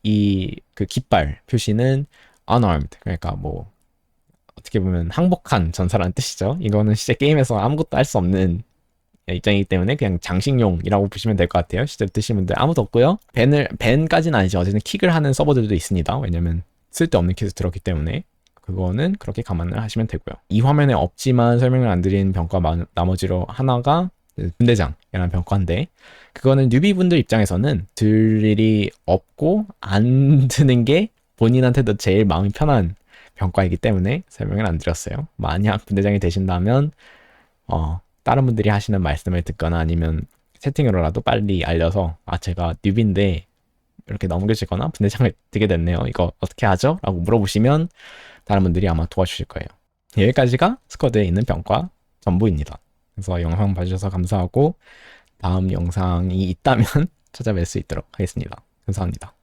그 깃발 표시는 unarmed, 그러니까 뭐 어떻게 보면 항복한 전사라는 뜻이죠. 이거는 실제 게임에서 아무것도 할 수 없는 입장이기 때문에 그냥 장식용이라고 보시면 될 것 같아요. 실제로 뜨시는 분들 아무도 없고요. 밴까지는 아니죠. 어쨌든 킥을 하는 서버들도 있습니다. 왜냐면 쓸데없는 킥을 들었기 때문에 그거는 그렇게 감안을 하시면 되고요. 이 화면에 없지만 설명을 안 드린 병과 나머지로 하나가 분대장이라는 병과인데, 그거는 뉴비분들 입장에서는 들 일이 없고 안 드는 게 본인한테도 제일 마음이 편한 병과이기 때문에 설명을 안 드렸어요. 만약 분대장이 되신다면 다른 분들이 하시는 말씀을 듣거나 아니면 채팅으로라도 빨리 알려서 제가 뉴비인데 이렇게 넘겨지거나 분대장을 드게 됐네요. 이거 어떻게 하죠? 라고 물어보시면 다른 분들이 아마 도와주실 거예요. 여기까지가 스쿼드에 있는 병과 전부입니다. 그래서 영상 봐주셔서 감사하고, 다음 영상이 있다면 찾아뵐 수 있도록 하겠습니다. 감사합니다.